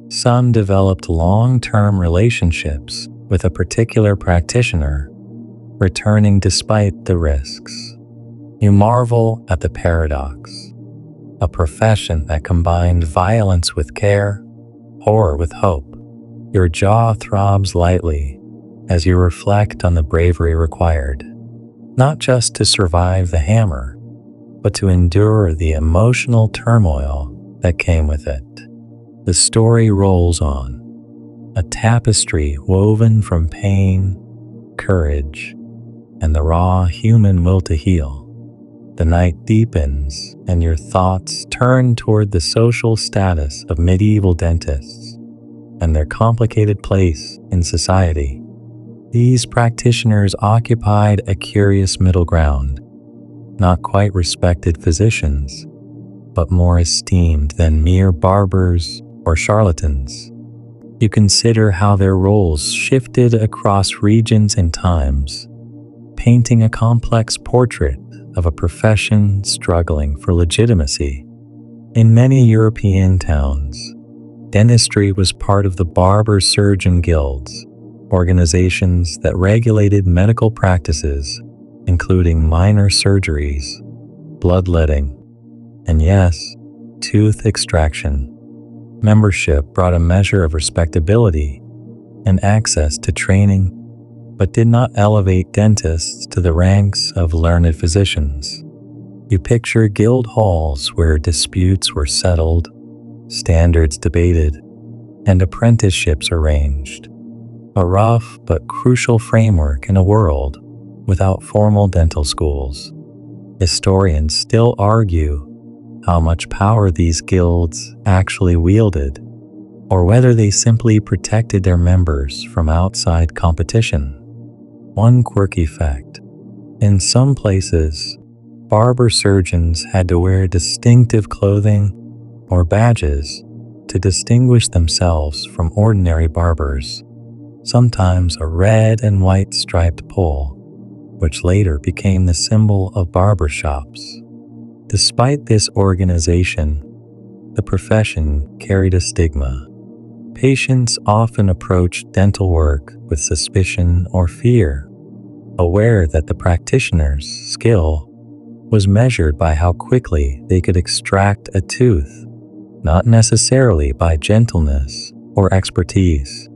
Some developed long-term relationships with a particular practitioner, returning despite the risks. You marvel at the paradox. A profession that combined violence with care, horror with hope. Your jaw throbs lightly as you reflect on the bravery required, not just to survive the hammer, but to endure the emotional turmoil that came with it. The story rolls on, a tapestry woven from pain, courage, and the raw human will to heal. The night deepens, and your thoughts turn toward the social status of medieval dentists and their complicated place in society. These practitioners occupied a curious middle ground, not quite respected physicians, but more esteemed than mere barbers or charlatans. You consider how their roles shifted across regions and times, painting a complex portrait of a profession struggling for legitimacy. In many European towns, dentistry was part of the barber-surgeon guilds, organizations that regulated medical practices, including minor surgeries, bloodletting, and yes, tooth extraction. Membership brought a measure of respectability and access to training, but did not elevate dentists to the ranks of learned physicians. You picture guild halls where disputes were settled, standards debated, and apprenticeships arranged. A rough but crucial framework in a world without formal dental schools. Historians still argue how much power these guilds actually wielded, or whether they simply protected their members from outside competition. One quirky fact: in some places, barber-surgeons had to wear distinctive clothing or badges to distinguish themselves from ordinary barbers, sometimes a red and white striped pole, which later became the symbol of barbershops. Despite this organization, the profession carried a stigma. Patients often approached dental work with suspicion or fear, aware that the practitioner's skill was measured by how quickly they could extract a tooth, not necessarily by gentleness or expertise.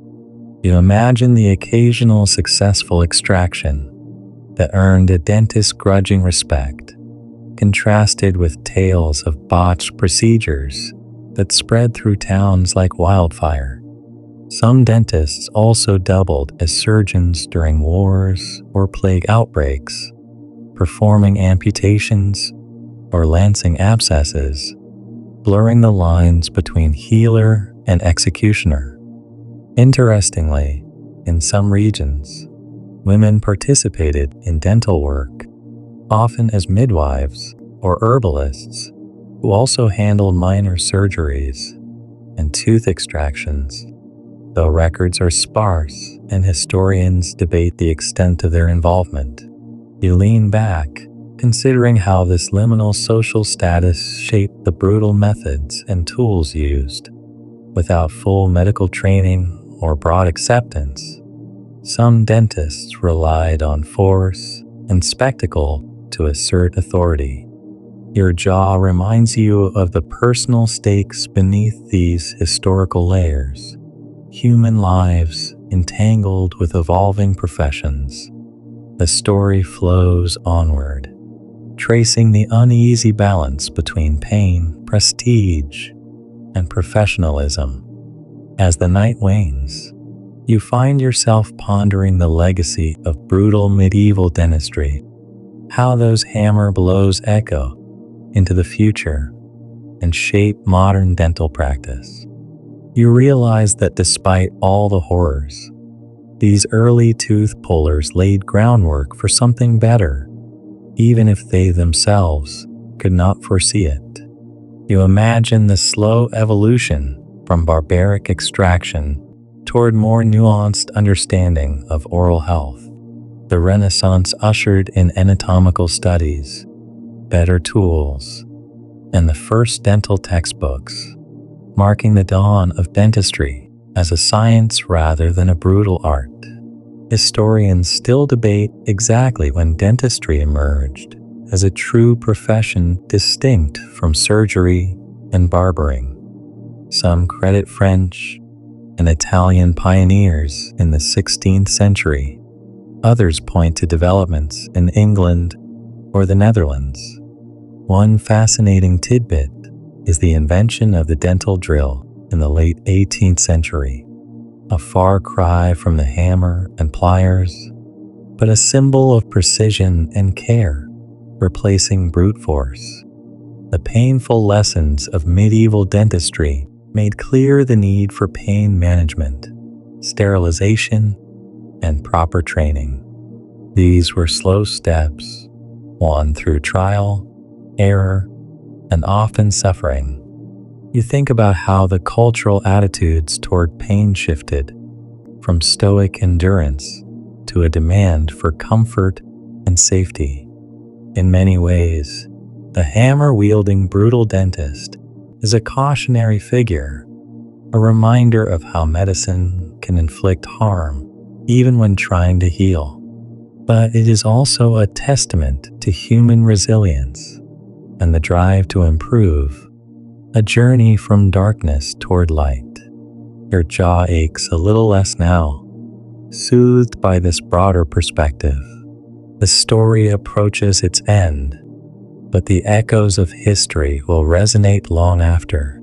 You imagine the occasional successful extraction that earned a dentist's grudging respect, contrasted with tales of botched procedures that spread through towns like wildfire. Some dentists also doubled as surgeons during wars or plague outbreaks, performing amputations or lancing abscesses, blurring the lines between healer and executioner. Interestingly, in some regions, women participated in dental work, often as midwives or herbalists, who also handled minor surgeries and tooth extractions. Though records are sparse and historians debate the extent of their involvement, you lean back, considering how this liminal social status shaped the brutal methods and tools used. Without full medical training or broad acceptance, some dentists relied on force and spectacle to assert authority. Your jaw reminds you of the personal stakes beneath these historical layers, human lives entangled with evolving professions. The story flows onward, tracing the uneasy balance between pain, prestige, and professionalism. As the night wanes, You find yourself pondering the legacy of brutal medieval dentistry, how those hammer blows echo into the future and shape modern dental practice. You realize that despite all the horrors, these early tooth pullers laid groundwork for something better, even if they themselves could not foresee it. You imagine the slow evolution from barbaric extraction toward more nuanced understanding of oral health. The Renaissance ushered in anatomical studies, better tools, and the first dental textbooks, marking the dawn of dentistry as a science rather than a brutal art. Historians still debate exactly when dentistry emerged as a true profession distinct from surgery and barbering. Some credit French and Italian pioneers in the 16th century. Others point to developments in England or the Netherlands. One fascinating tidbit is the invention of the dental drill in the late 18th century, a far cry from the hammer and pliers, but a symbol of precision and care, replacing brute force. The painful lessons of medieval dentistry made clear the need for pain management, sterilization, and proper training. These were slow steps, won through trial, error, and often suffering. You think about how the cultural attitudes toward pain shifted from stoic endurance to a demand for comfort and safety. In many ways, the hammer-wielding brutal dentist is a cautionary figure, a reminder of how medicine can inflict harm even when trying to heal. But it is also a testament to human resilience and the drive to improve, a journey from darkness toward light. Your jaw aches a little less now, soothed by this broader perspective. The story approaches its end, but the echoes of history will resonate long after.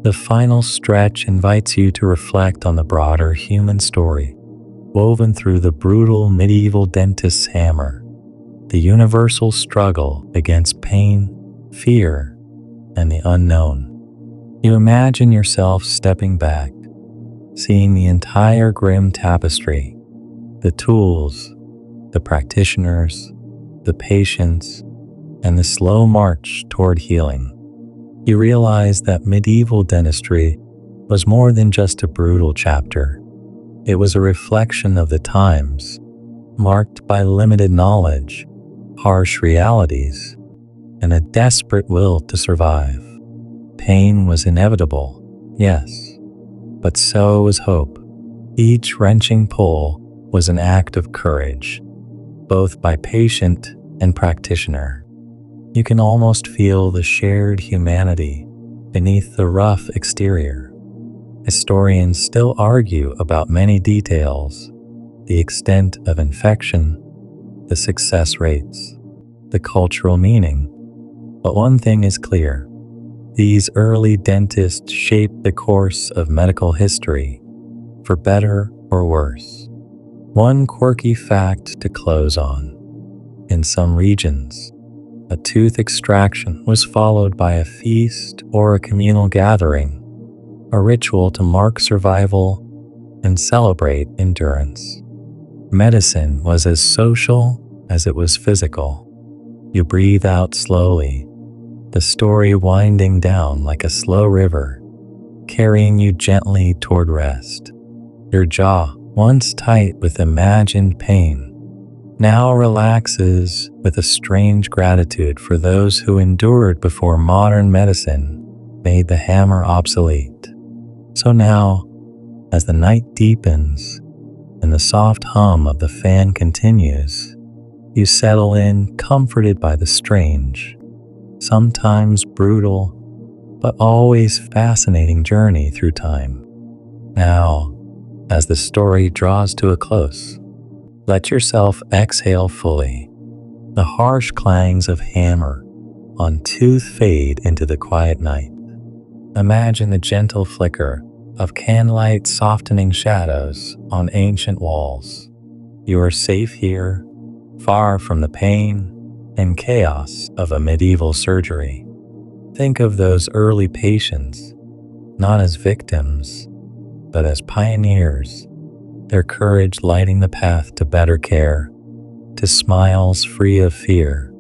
The final stretch invites you to reflect on the broader human story, woven through the brutal medieval dentist's hammer, the universal struggle against pain, fear, and the unknown. You imagine yourself stepping back, seeing the entire grim tapestry, the tools, the practitioners, the patients, and the slow march toward healing. You realize that medieval dentistry was more than just a brutal chapter. It was a reflection of the times, marked by limited knowledge, harsh realities, and a desperate will to survive. Pain was inevitable, yes, but so was hope. Each wrenching pull was an act of courage, both by patient and practitioner. You can almost feel the shared humanity beneath the rough exterior. Historians still argue about many details, the extent of infection, the success rates, the cultural meaning. But one thing is clear: these early dentists shaped the course of medical history, for better or worse. One quirky fact to close on: in some regions, a tooth extraction was followed by a feast or a communal gathering, a ritual to mark survival and celebrate endurance. Medicine was as social as it was physical. You breathe out slowly, the story winding down like a slow river, carrying you gently toward rest. Your jaw, once tight with imagined pain, now relaxes with a strange gratitude for those who endured before modern medicine made the hammer obsolete. So now, as the night deepens and the soft hum of the fan continues, you settle in, comforted by the strange, sometimes brutal, but always fascinating journey through time. Now, as the story draws to a close, let yourself exhale fully. The harsh clangs of hammer on tooth fade into the quiet night. Imagine the gentle flicker of candlelight softening shadows on ancient walls. You are safe here, far from the pain and chaos of a medieval surgery. Think of those early patients, not as victims, but as pioneers, their courage lighting the path to better care, to smiles free of fear.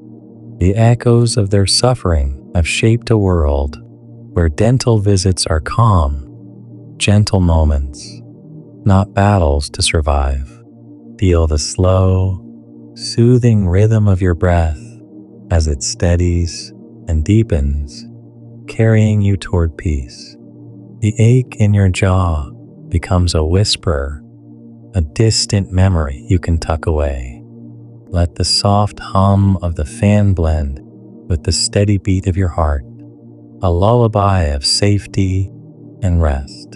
The echoes of their suffering have shaped a world where dental visits are calm, gentle moments, not battles to survive. Feel the slow, soothing rhythm of your breath as it steadies and deepens, carrying you toward peace. The ache in your jaw becomes a whisper, a distant memory you can tuck away. Let the soft hum of the fan blend with the steady beat of your heart, a lullaby of safety and rest.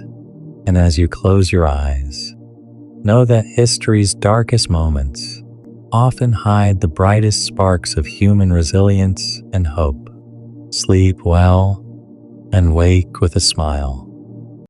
And as you close your eyes, know that history's darkest moments often hide the brightest sparks of human resilience and hope. Sleep well and wake with a smile.